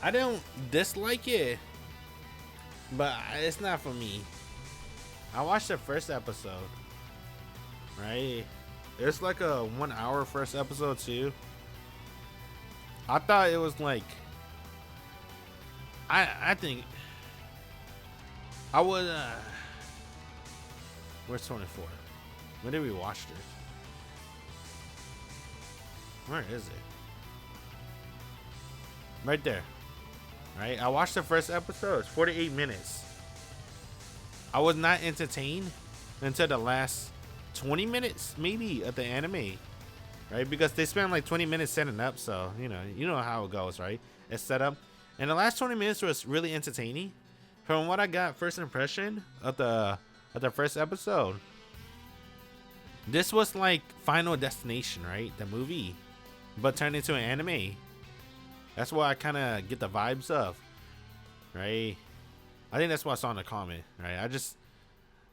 I don't dislike it, but it's not for me. I watched the first episode, right? It's like a 1 hour first episode too. I thought it was like, I think I would where's 24? When did we watch this? Where is it? Right there. Right? I watched the first episode. It's 48 minutes. I was not entertained until the last 20 minutes maybe of the anime. Right? Because they spent like 20 minutes setting up, so you know how it goes, right? It's set up. And the last 20 minutes was really entertaining. From what I got first impression of the first episode, this was like Final Destination, right? The movie, but turned into an anime. That's what I kind of get the vibes of, right? I think that's what I saw in the comment, right? I just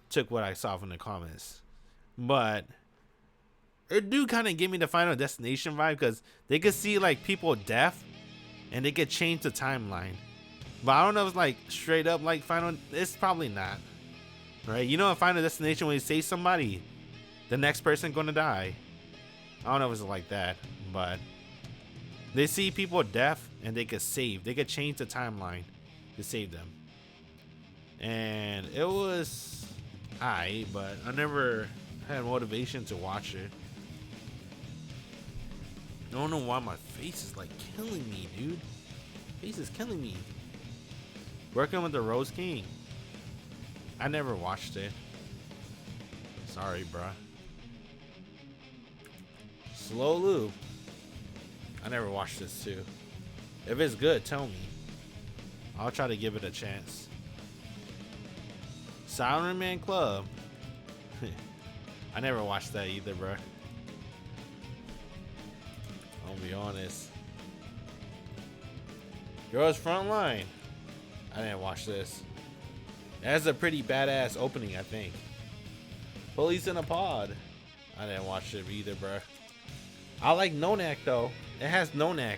took what I saw from the comments, but it do kind of give me the Final Destination vibe, because they could see like people death and they could change the timeline. But I don't know if it's like straight up like Final. It's probably not, right? You know, in Final Destination, when you save somebody, the next person gonna die. I don't know if it's like that, but they see people death and they could save. They could change the timeline to save them. And it was aight, but I never had motivation to watch it. I don't know why my face is like killing me, dude. Face is killing me. Working with the Rose King. I never watched it. Sorry, bruh. Slow Loop. I never watched this too. If it's good, tell me. I'll try to give it a chance. Siren Man Club. I never watched that either, bro. I'll be honest. Girls Frontline. I didn't watch this. It has a pretty badass opening, I think. Police in a Pod. I didn't watch it either, bro. I like Nonak though. It has Nonak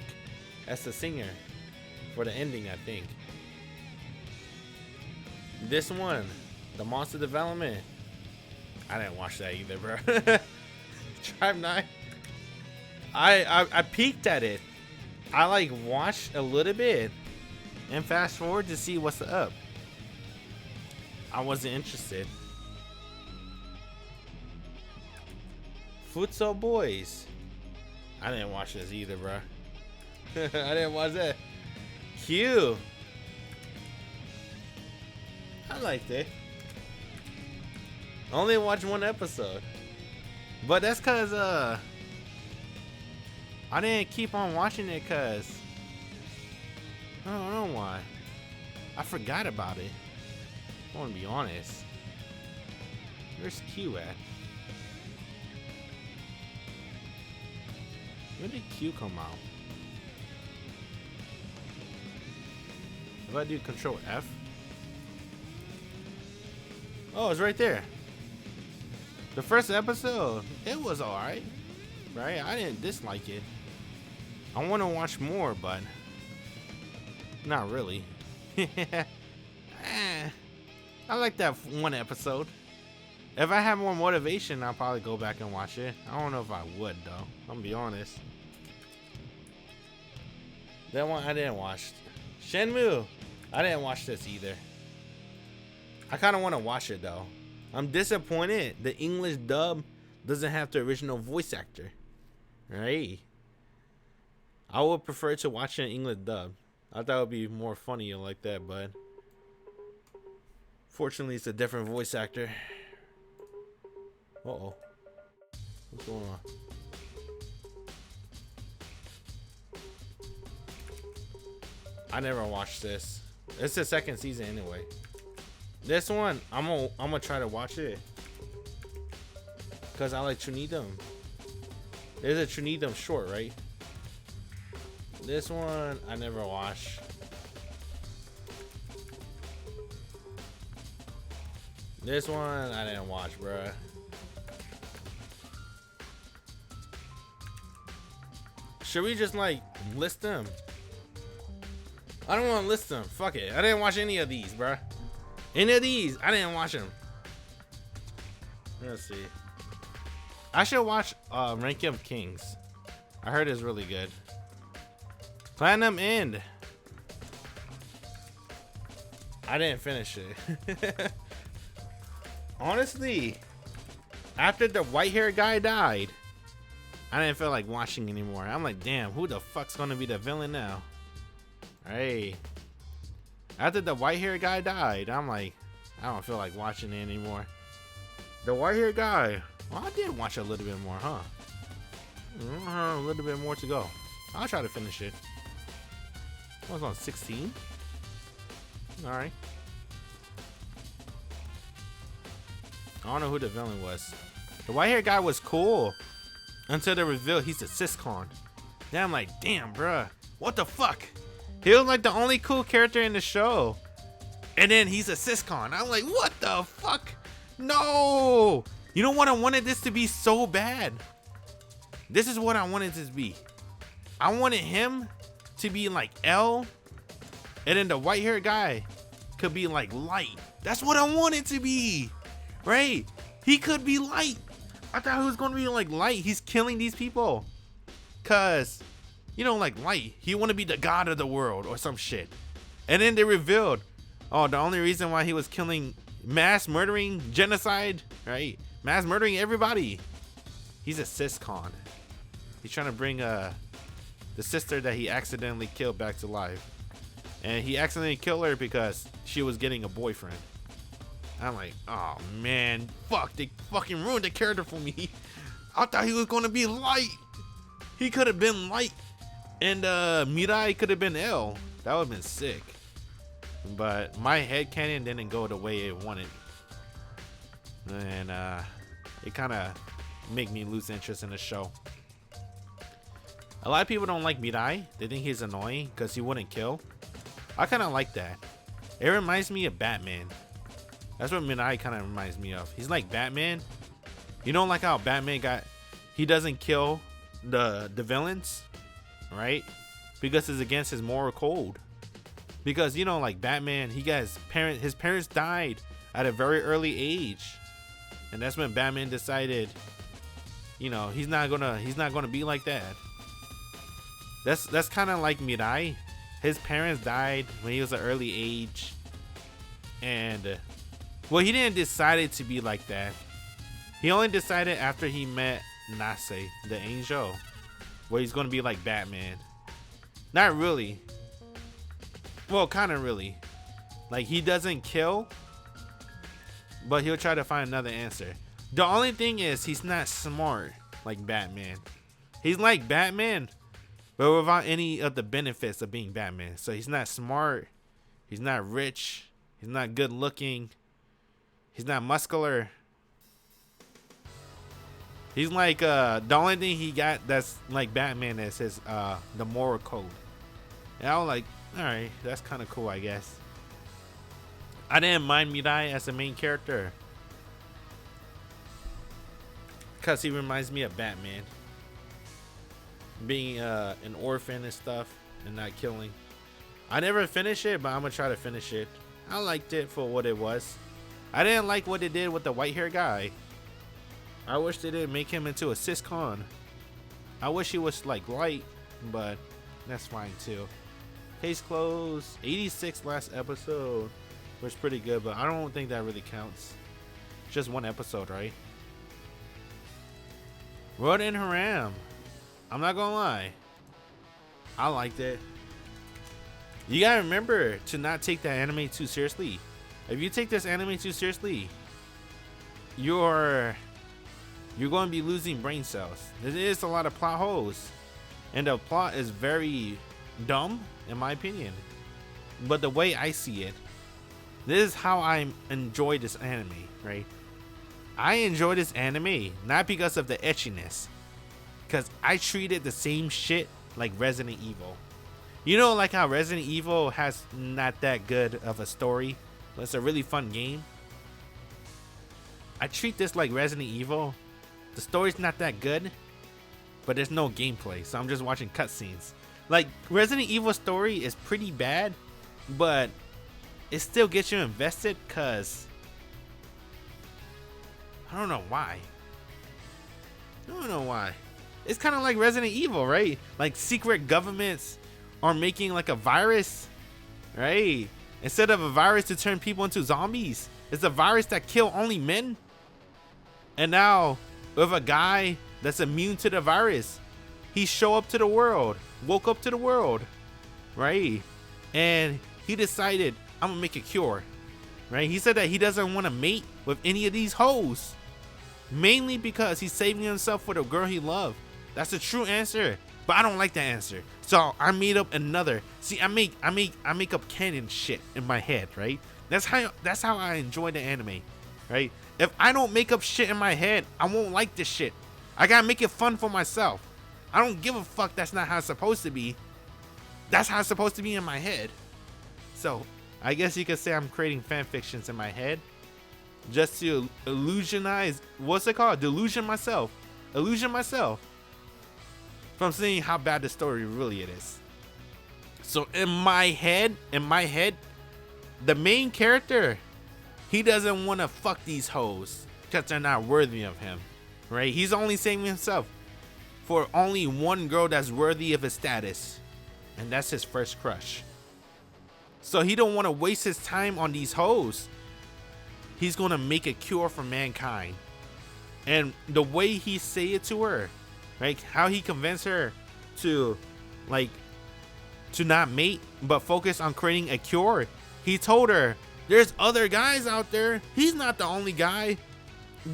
as the singer for the ending, I think. This one, the Monster Development. I didn't watch that either, bro. Tribe 9. I peeked at it. I like watched a little bit and fast forward to see what's up. I wasn't interested. Futsal Boys. I didn't watch this either, bro. I didn't watch that. Q. I liked it. Only watched one episode, but that's cause I didn't keep on watching it, cause I don't know why. I forgot about it. I want to be honest. Where's Q at? When did Q come out? If I do Control F. Oh, it's right there. The first episode, it was alright. Right? I didn't dislike it. I want to watch more, but not really. I like that one episode. If I had more motivation, I'll probably go back and watch it. I don't know if I would, though. I'm gonna be honest. That one I didn't watch. Shenmue, I didn't watch this either. I kind of want to watch it, though. I'm disappointed the English dub doesn't have the original voice actor. Right? I would prefer to watch an English dub. I thought it would be more funny like that, but fortunately it's a different voice actor. Uh-oh. What's going on? I never watched this. It's the second season anyway. This one, I'm gonna try to watch it because I like Trinidom. There's a Trinidom short, right? This one I never watched. This one I didn't watch, bruh. Should we just like list them? I don't want to list them. Fuck it. I didn't watch any of these, bruh. Any of these, I didn't watch them. Let's see. I should watch Ranking of Kings. I heard it's really good. Platinum End. I didn't finish it. Honestly, after the white hair guy died, I didn't feel like watching anymore. I'm like, damn, who the fuck's gonna be the villain now? Hey. After the white hair guy died, I'm like, I don't feel like watching it anymore. The white hair guy. Well, I did watch a little bit more, huh? A little bit more to go. I'll try to finish it. I was on 16. Alright. I don't know who the villain was. The white hair guy was cool until they revealed he's a Siscon. Then I'm like, damn, bruh. What the fuck? He was like the only cool character in the show. And then he's a Siscon. I'm like, what the fuck? No! You know what? I wanted this to be so bad. This is what I wanted this to be. I wanted him to be like L. And then the white haired guy could be like Light. That's what I wanted to be. Right? He could be Light. I thought he was going to be like Light. He's killing these people. Cause, you know, like Light, he want to be the god of the world or some shit. And then they revealed, oh, the only reason why he was killing, mass murdering, genocide, right? Mass murdering everybody. He's a Siscon. He's trying to bring the sister that he accidentally killed back to life. And he accidentally killed her because she was getting a boyfriend. I'm like, oh man, fuck, they fucking ruined the character for me. I thought he was going to be Light. He could have been Light. And Mirai could have been L. That would have been sick. But my headcanon didn't go the way it wanted. And it kind of made me lose interest in the show. A lot of people don't like Mirai. They think he's annoying because he wouldn't kill. I kind of like that. It reminds me of Batman. That's what Mirai kind of reminds me of. He's like Batman. You know, like how Batman he doesn't kill the villains, right? Because it's against his moral code. Because, you know, like Batman, his parents died at a very early age. And that's when Batman decided, you know, he's not gonna be like that. That's kind of like Mirai. His parents died when he was an early age. And well, he didn't decide to be like that. He only decided after he met Nase, the angel, where he's gonna be like Batman. Not really. Well, kind of really. Like, he doesn't kill, but he'll try to find another answer. The only thing is, he's not smart like Batman. He's like Batman, but without any of the benefits of being Batman. So he's not smart. He's not rich. He's not good looking. He's not muscular. He's like the only thing he got that's like Batman is his the moral code. And I was like, Alright, that's kind of cool, I guess. I didn't mind Mirai as the main character, because he reminds me of Batman. Being an orphan and stuff and not killing. I never finished it, but I'm going to try to finish it. I liked it for what it was. I didn't like what they did with the white hair guy. I wish they didn't make him into a siscon. I wish he was like light, but that's fine too. Case closed. 86 last episode was pretty good, but I don't think that really counts. Just one episode, right? Road and Haram. I'm not gonna lie, I liked it. You gotta remember to not take that anime too seriously. If you take this anime too seriously, you're going to be losing brain cells. There is a lot of plot holes, and the plot is very dumb in my opinion. But the way I see it, this is how I enjoy this anime, right? I enjoy this anime not because of the etchiness, because I treat it the same shit like Resident Evil. You know, like how Resident Evil has not that good of a story, but it's a really fun game. I treat this like Resident Evil. The story's not that good, but there's no gameplay, so I'm just watching cutscenes. Like, Resident Evil story is pretty bad, but it still gets you invested, cause I don't know why. It's kind of like Resident Evil, right? Like, secret governments are making like a virus, right? Instead of a virus to turn people into zombies, it's a virus that kill only men. And now with a guy that's immune to the virus, he woke up to the world, right? And he decided, I'm gonna make a cure, right? He said that he doesn't want to mate with any of these hoes, mainly because he's saving himself for the girl he loved. That's the true answer, but I don't like that answer, so I made up another. See, I make up canon shit in my head, right? That's how I enjoy the anime, right? If I don't make up shit in my head, I won't like this shit. I gotta make it fun for myself. I don't give a fuck. That's not how it's supposed to be. That's how it's supposed to be in my head. So I guess you could say I'm creating fan fictions in my head just to illusionize, what's it called? Illusion myself from seeing how bad the story really it is. So in my head, the main character, he doesn't want to fuck these hoes because they're not worthy of him, right? He's only saving himself for only one girl that's worthy of his status, and that's his first crush. So he don't want to waste his time on these hoes. He's gonna make a cure for mankind. And the way he say it to her, right, how he convinced her to not mate but focus on creating a cure. He told her there's other guys out there. He's not the only guy.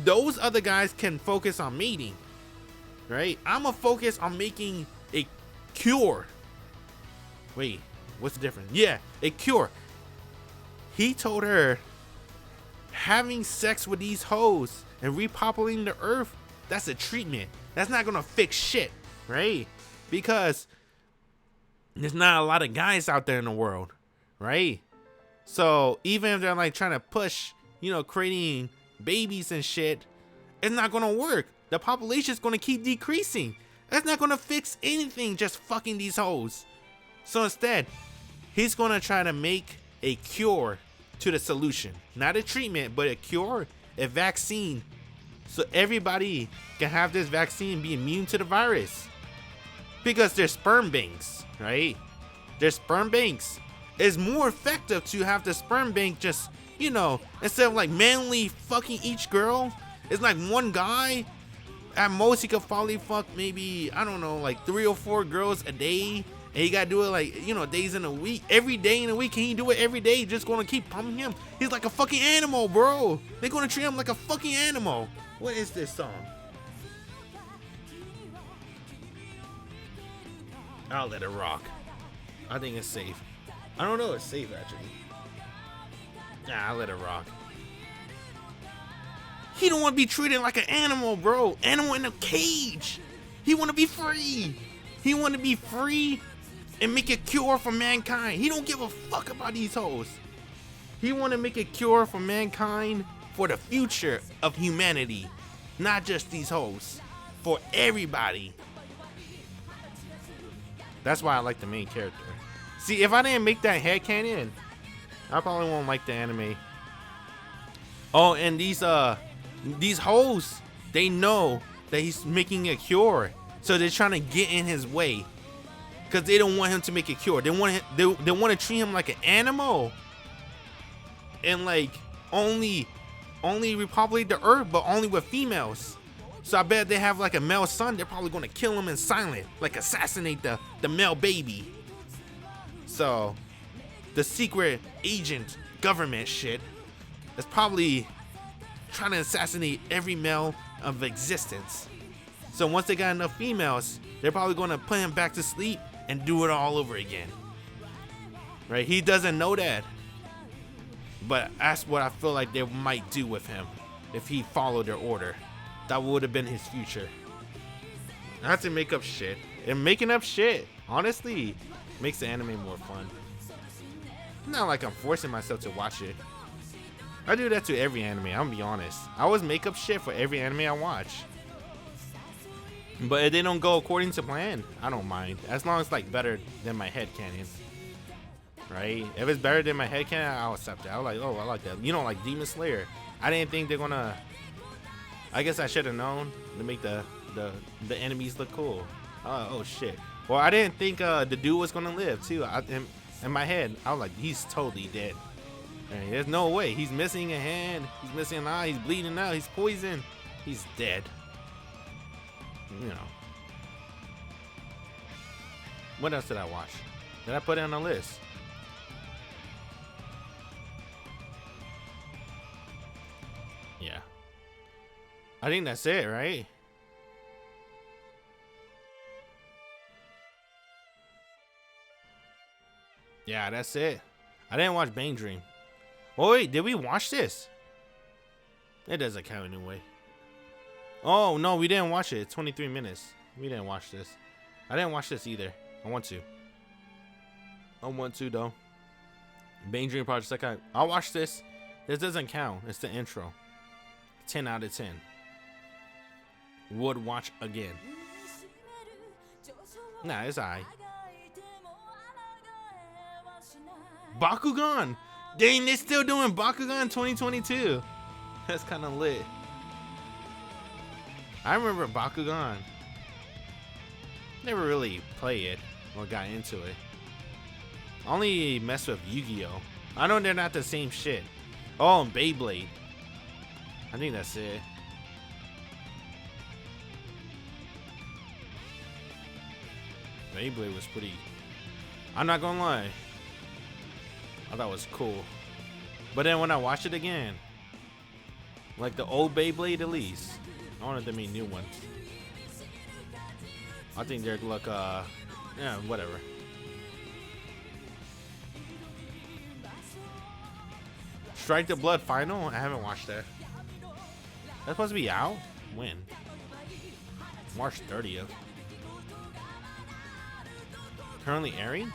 Those other guys can focus on mating, right? I'm gonna focus on making a cure. Wait, what's the difference? Yeah, a cure. He told her having sex with these hoes and repopulating the earth, that's a treatment. That's not gonna fix shit, right? Because there's not a lot of guys out there in the world, right? So even if they're like trying to push, creating babies and shit, it's not gonna work. The population's gonna keep decreasing. That's not gonna fix anything, just fucking these hoes. So instead, he's gonna try to make a cure to the solution. Not a treatment, but a cure, a vaccine. So everybody can have this vaccine and be immune to the virus. Because they're sperm banks, right? They're sperm banks. It's more effective to have the sperm bank just, instead of like manually fucking each girl, it's like one guy. At most, he could probably fuck maybe, I don't know, like 3 or 4 girls a day. And he gotta do it like, days in a week. Every day in a week. Can he do it every day? Just gonna keep pumping him? He's like a fucking animal, bro. They're gonna treat him like a fucking animal. What is this song? I'll let it rock. I think it's safe. I don't know, it's safe actually. Nah, I'll let it rock. He don't want to be treated like an animal, bro. Animal in a cage. He want to be free. He want to be free and make a cure for mankind. He don't give a fuck about these hoes. He want to make a cure for mankind for the future of humanity, not just these hoes, for everybody. That's why I like the main character. See, if I didn't make that headcanon, I probably won't like the anime. Oh, and these hoes, they know that he's making a cure, so they're trying to get in his way, cause they don't want him to make a cure. They want to treat him like an animal, and like only repopulate the earth, but only with females. So I bet they have like a male son. They're probably gonna kill him in silent, like assassinate the male baby. So the secret agent government shit is probably trying to assassinate every male of existence. So once they got enough females, they're probably gonna put him back to sleep and do it all over again. Right? He doesn't know that, but that's what I feel like they might do with him if he followed their order. That would have been his future. Not to make up shit. And making up shit, honestly, makes the anime more fun. Not like I'm forcing myself to watch it. I do that to every anime, I'm gonna be honest. I always make up shit for every anime I watch. But if they don't go according to plan, I don't mind. As long as it's like better than my headcanon. Right? If it's better than my headcanon, I'll accept it. I'll like, oh, I like that. You know, like Demon Slayer. I didn't think they're gonna... I guess I should have known to make the enemies look cool. Oh shit. Well, I didn't think the dude was gonna live too. In my head, I was like, he's totally dead. And there's no way. He's missing a hand. He's missing an eye. He's bleeding out. He's poisoned. He's dead. You know. What else did I watch? Did I put it on the list? Yeah. I think that's it, right? Yeah, that's it. I didn't watch Bang Dream. Oh wait, did we watch this? It doesn't count anyway. Oh no, we didn't watch it. It's 23 minutes. We didn't watch this. I didn't watch this either. I want to. I want to though. Bang Dream Project Second. I'll watch this. This doesn't count. It's the intro. 10 out of 10. Would watch again. Nah, it's alright. Bakugan! Dang, they still doing Bakugan 2022. That's kind of lit. I remember Bakugan. Never really played it or got into it. Only messed with Yu-Gi-Oh! I know they're not the same shit. Oh, and Beyblade. I think that's it. Beyblade was pretty... I'm not gonna lie. I thought it was cool. But then when I watched it again, like the old Beyblade at least, I wanted to make new ones. I think they're like, yeah, whatever. Strike the Blood Final? I haven't watched that. That's supposed to be out? When? March 30th. Currently airing?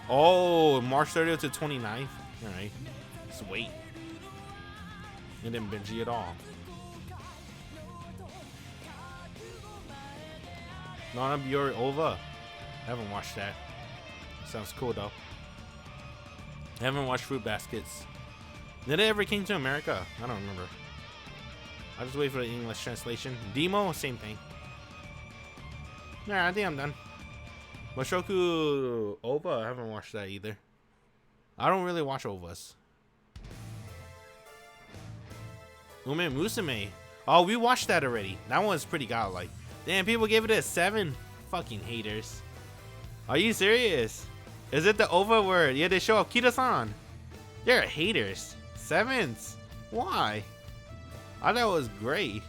Oh, March 30th to 29th. Alright. Let's wait. It didn't binge at all. Nana Biori Ova. I haven't watched that. Sounds cool though. I haven't watched Fruit Baskets. Did it ever came to America? I don't remember. I'll just wait for the English translation. Demo, same thing. Nah, I think I'm done. Mushoku Ova, I haven't watched that either. I don't really watch Ovas. Ume Musume. Oh, we watched that already. That one's pretty godlike. Damn, people gave it a 7. Fucking haters. Are you serious? Is it the Ova word? Yeah, they show up Kita-san. They're haters. 7s. Why? I thought it was great.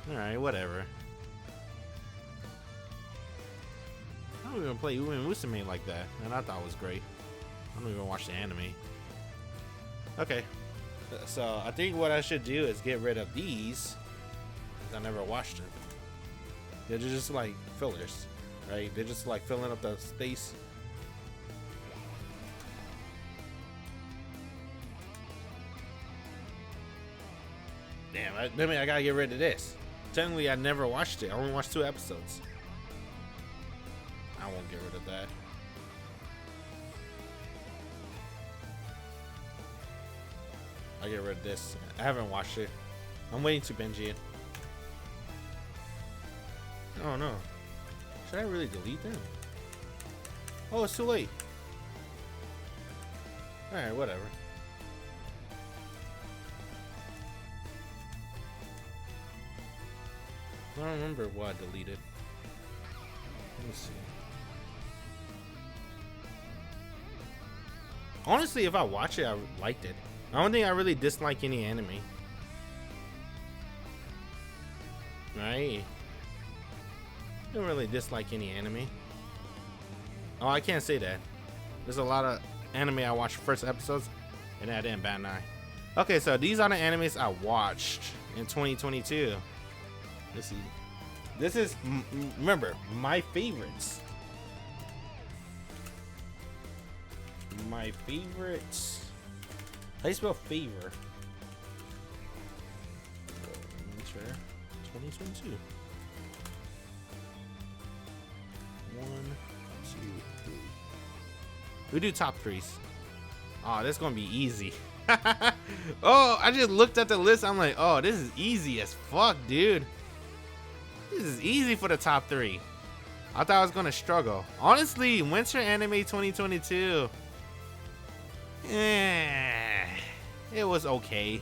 Alright, whatever. I don't even play Ume Musume like that, and I thought it was great. I don't even watch the anime. Okay. So, I think what I should do is get rid of these. I never watched them. They're just like fillers. right? They're just like filling up the space. Damn, I gotta get rid of this. Technically, I never watched it. I only watched 2 episodes. I won't get rid of that. I'll get rid of this. I haven't watched it. I'm waiting to binge it. Oh no. Should I really delete them? Oh, it's too late. Alright, whatever. I don't remember what I deleted. Let me see. Honestly, if I watch it, I liked it. I don't think I really dislike any anime. Right? I don't really dislike any anime. Oh, I can't say that. There's a lot of anime I watched first episodes, and I didn't bat an eye. Okay, so these are the animes I watched in 2022. Let's see. This is, remember, my favorites. My favorites. How do you spell favor? Sure. 2022. 1, 2, 3. We do top 3s. Oh, this is gonna be easy. Oh, I just looked at the list. I'm like, oh, this is easy as fuck, dude. This is easy for the top 3. I thought I was gonna struggle. Honestly, Winter Anime 2022. It was okay.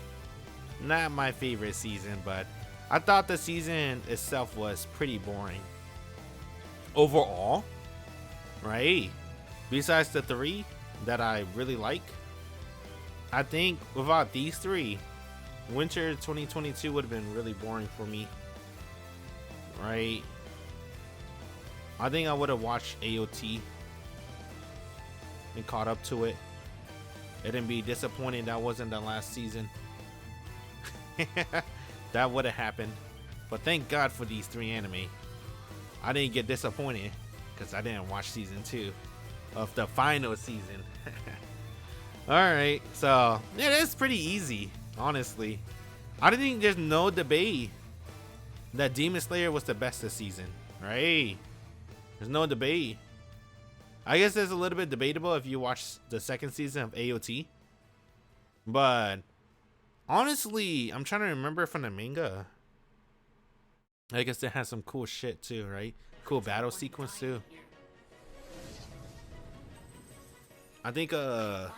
Not my favorite season, but I thought the season itself was pretty boring. Overall, right? Besides the 3 that I really like, I think without these 3, Winter 2022 would have been really boring for me. Right? I think I would have watched AOT and caught up to it. It didn't be disappointing that wasn't the last season. That would have happened. But thank God for these 3 anime. I didn't get disappointed because I didn't watch season 2 of the final season. Alright, so yeah, that's pretty easy, honestly. I don't think there's no debate that Demon Slayer was the best this season, right? There's no debate. I guess there's a little bit debatable if you watch the 2nd season of AOT. But honestly, I'm trying to remember from the manga. I guess it has some cool shit too, right? Cool battle sequence too. I think I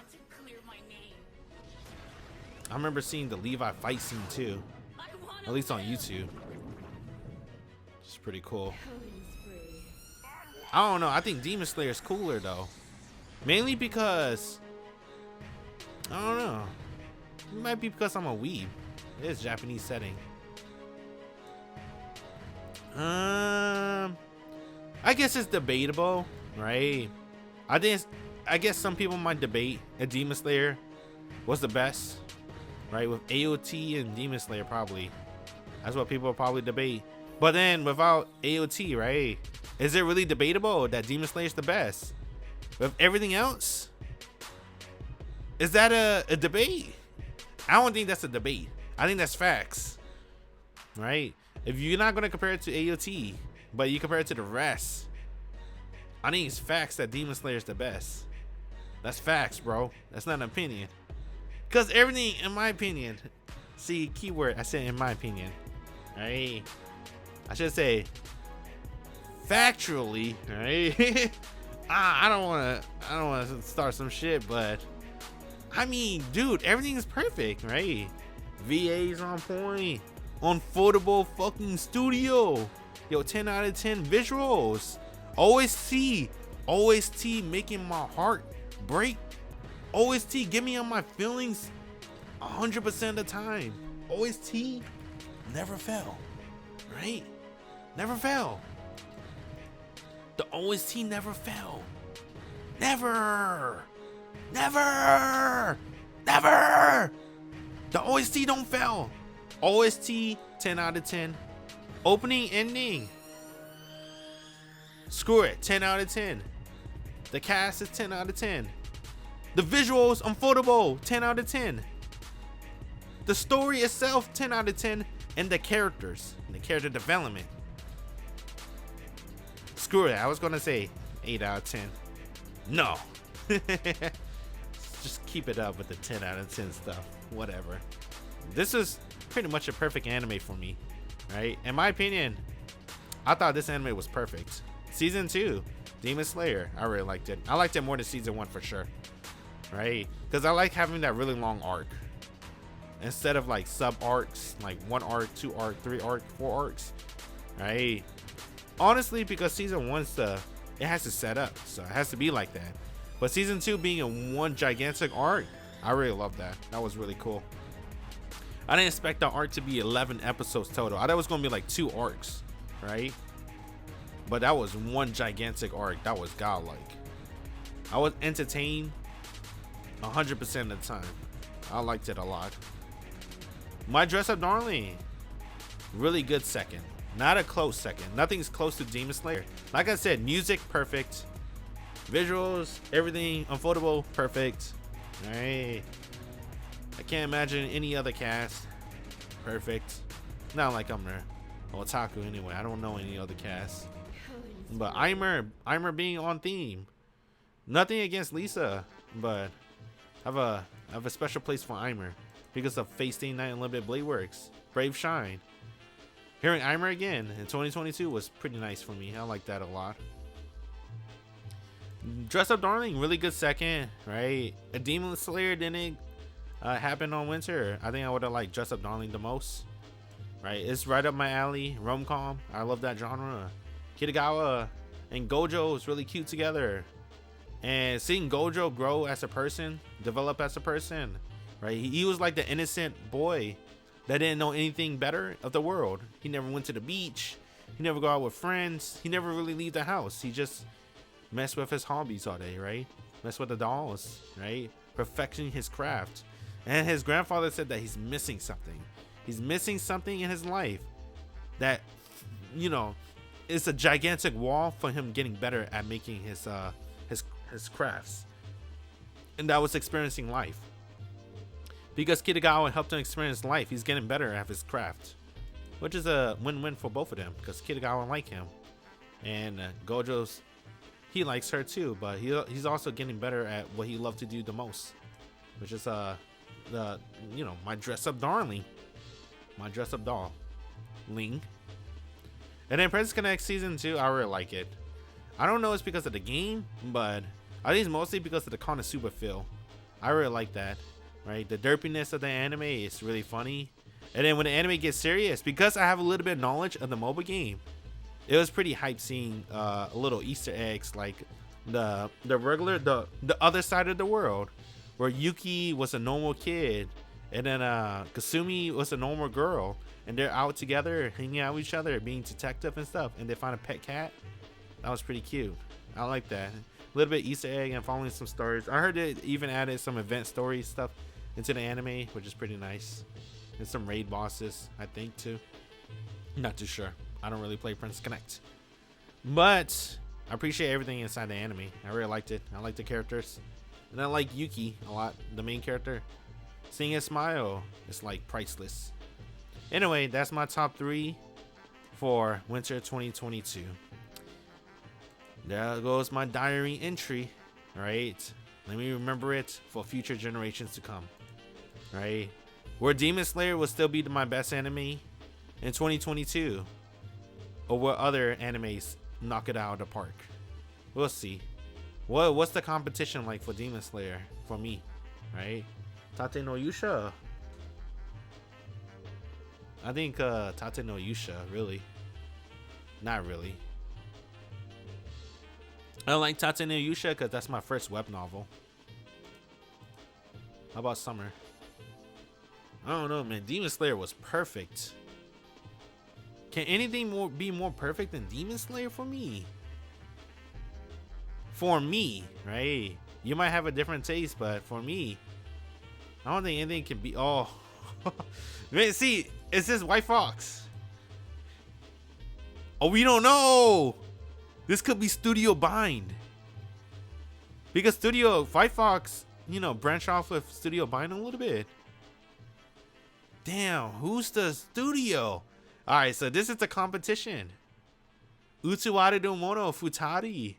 remember seeing the Levi fight scene too. At least on YouTube. It's pretty cool. I don't know. I think Demon Slayer is cooler though. Mainly because I don't know. It might be because I'm a weeb. It is Japanese setting. I guess it's debatable, right? I guess some people might debate if Demon Slayer was the best, right? With AOT and Demon Slayer probably. That's what people will probably debate. But then without AOT, right? Is it really debatable that Demon Slayer is the best? With everything else? Is that a debate? I don't think that's a debate. I think that's facts. Right? If you're not going to compare it to AOT, but you compare it to the rest, I think it's facts that Demon Slayer is the best. That's facts, bro. That's not an opinion. Because everything, in my opinion, see, keyword, I said in my opinion. Right? I should say factually, right? I don't want to start some shit, but I mean, dude, everything is perfect, right? VA's on point, unfoldable fucking studio, yo, 10 out of 10 visuals, OST making my heart break, OST give me on my feelings 100% of the time. OST never fell, right? Never fell. The OST never fell. Never. Never. Never. The OST don't fail. OST 10 out of 10. Opening, ending. Screw it, 10 out of 10. The cast is 10 out of 10. The visuals, unfoldable, 10 out of 10. The story itself, 10 out of 10. And the characters, and the character development. Screw it, I was gonna say 8 out of 10. No. Just keep it up with the 10 out of 10 stuff. Whatever. This is pretty much a perfect anime for me, right? In my opinion, I thought this anime was perfect. Season 2, Demon Slayer, I really liked it. I liked it more than season 1 for sure, right? Because I like having that really long arc instead of like sub arcs, like 1 arc, 2 arc, 3 arc, 4 arcs, right? Honestly, because season 1's it has to set up, so it has to be like that. But season 2 being in one gigantic arc, I really love that. That was really cool. I didn't expect the arc to be 11 episodes total. I thought it was gonna be like 2 arcs, right? But that was one gigantic arc. That was godlike. I was entertained 100% of the time. I liked it a lot. My Dress Up Darling, really good second. Not a close second. Nothing's close to Demon Slayer. Like I said, music perfect, visuals, everything unfoldable perfect. All right. I can't imagine any other cast perfect. Not like I'm an otaku anyway. I don't know any other cast. But Aimer being on theme. Nothing against Lisa, but I have a special place for Aimer because of Fate Stay Night Unlimited Blade Works, Brave Shine. Hearing Aimer again in 2022 was pretty nice for me. I like that a lot. Dress Up Darling, really good second, right? A Demon Slayer didn't happen on Winter. I think I would have liked Dress Up Darling the most, right? It's right up my alley. Rom-com, I love that genre. Kitagawa and Gojo is really cute together, and seeing Gojo grow as a person, develop as a person, right? He was like the innocent boy that didn't know anything better of the world. He never went to the beach. He never go out with friends. He never really leave the house. He just messed with his hobbies all day, right? Mess with the dolls, right? Perfecting his craft. And his grandfather said that he's missing something. He's missing something in his life that, you know, it's a gigantic wall for him getting better at making his crafts. And that was experiencing life. Because Kitagawa helped him experience life, he's getting better at his craft, which is a win-win for both of them. Because Kitagawa like him, and Gojo's, he likes her too, but he's also getting better at what he loved to do the most, which is my Dress Up Darling, my Dress Up Doll, Ling. And then Princess Connect season 2, I really like it. I don't know if it's because of the game, but I think it's mostly because of the Konosuba feel. I really like that. Right, the derpiness of the anime is really funny, and then when the anime gets serious, because I have a little bit of knowledge of the mobile game, it was pretty hype seeing little Easter eggs like the other side of the world, where Yuki was a normal kid, and then Kasumi was a normal girl, and they're out together, hanging out with each other, being detective and stuff, and they find a pet cat. That was pretty cute. I like that. A little bit Easter egg and following some stories. I heard it even added some event story stuff into the anime, which is pretty nice, and some raid bosses, I think, too. Not too sure. I don't really play Princess Connect, but I appreciate everything inside the anime. I really liked it. I like the characters, and I like Yuki a lot, the main character. Seeing his smile is like priceless. Anyway, that's my top 3 for winter 2022. There goes my diary entry, right? Let me remember it for future generations to come, right? Where Demon Slayer will still be my best anime in 2022, or will other animes knock it out of the park? We'll see. What's the competition like for Demon Slayer for me, right? Tate no Yusha. I think Tate no Yusha, really. Not really. I don't like Tate no Yusha because that's my first web novel. How about Summer? I don't know, man. Demon Slayer was perfect. Can anything be more perfect than Demon Slayer for me? For me, right? You might have a different taste, but for me, I don't think anything can be. Oh, man, see, it's this White Fox. Oh, we don't know. This could be Studio Bind. Because Studio Fight Fox, you know, branch off with Studio Bind a little bit. Damn, who's the studio? Alright, so this is the competition. Utsuwari no Mono Futari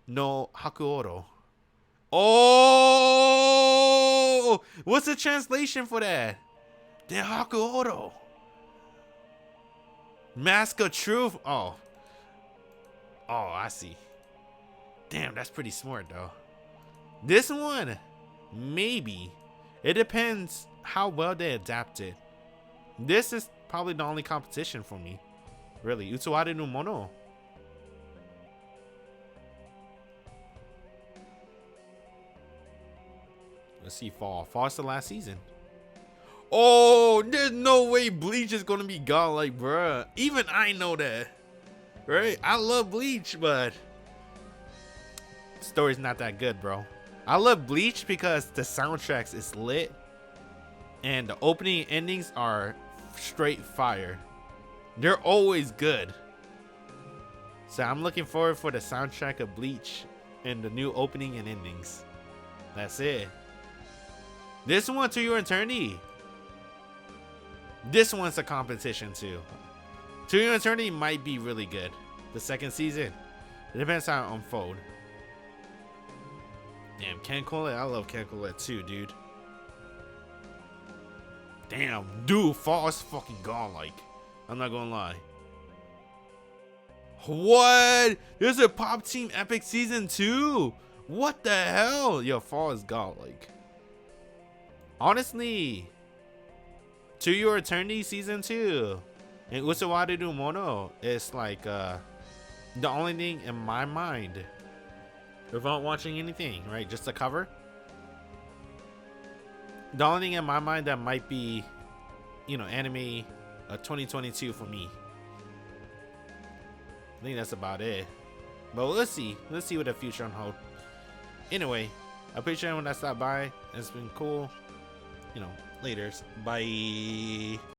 no Hakuoro. Oh! What's the translation for that? De Hakuoro. Mask of Truth. Oh. Oh, I see. Damn, that's pretty smart though. This one, maybe. It depends how well they adapt it. This is probably the only competition for me. Really. Utsuwari no Mono. Let's see, fall. Fall's the last season. Oh, there's no way Bleach is gonna be godlike, bruh. Even I know that, right? I love Bleach, but the story's not that good, bro. I love Bleach because the soundtracks is lit, and the opening and endings are straight fire. They're always good. So I'm looking forward for the soundtrack of Bleach and the new opening and endings. That's it. This one, To Your Eternity. This one's a competition too. To Your Eternity might be really good. The second season. It depends how it unfold. Damn, Ken Colette. I love Ken Colette too, dude. Damn, dude, Fall is fucking godlike. I'm not gonna lie. What? There's a Pop Team Epic Season 2. What the hell? Yo, Fall is godlike. Honestly, To Your Eternity Season 2 and Utsuwari no Mono is like the only thing in my mind without watching anything, right? Just the cover. The only thing in my mind that might be, you know, anime 2022 for me. I think that's about it. But let's see. Let's see what the future unfolds. Anyway, I appreciate everyone that stopped by. It's been cool. You know, laters. Bye.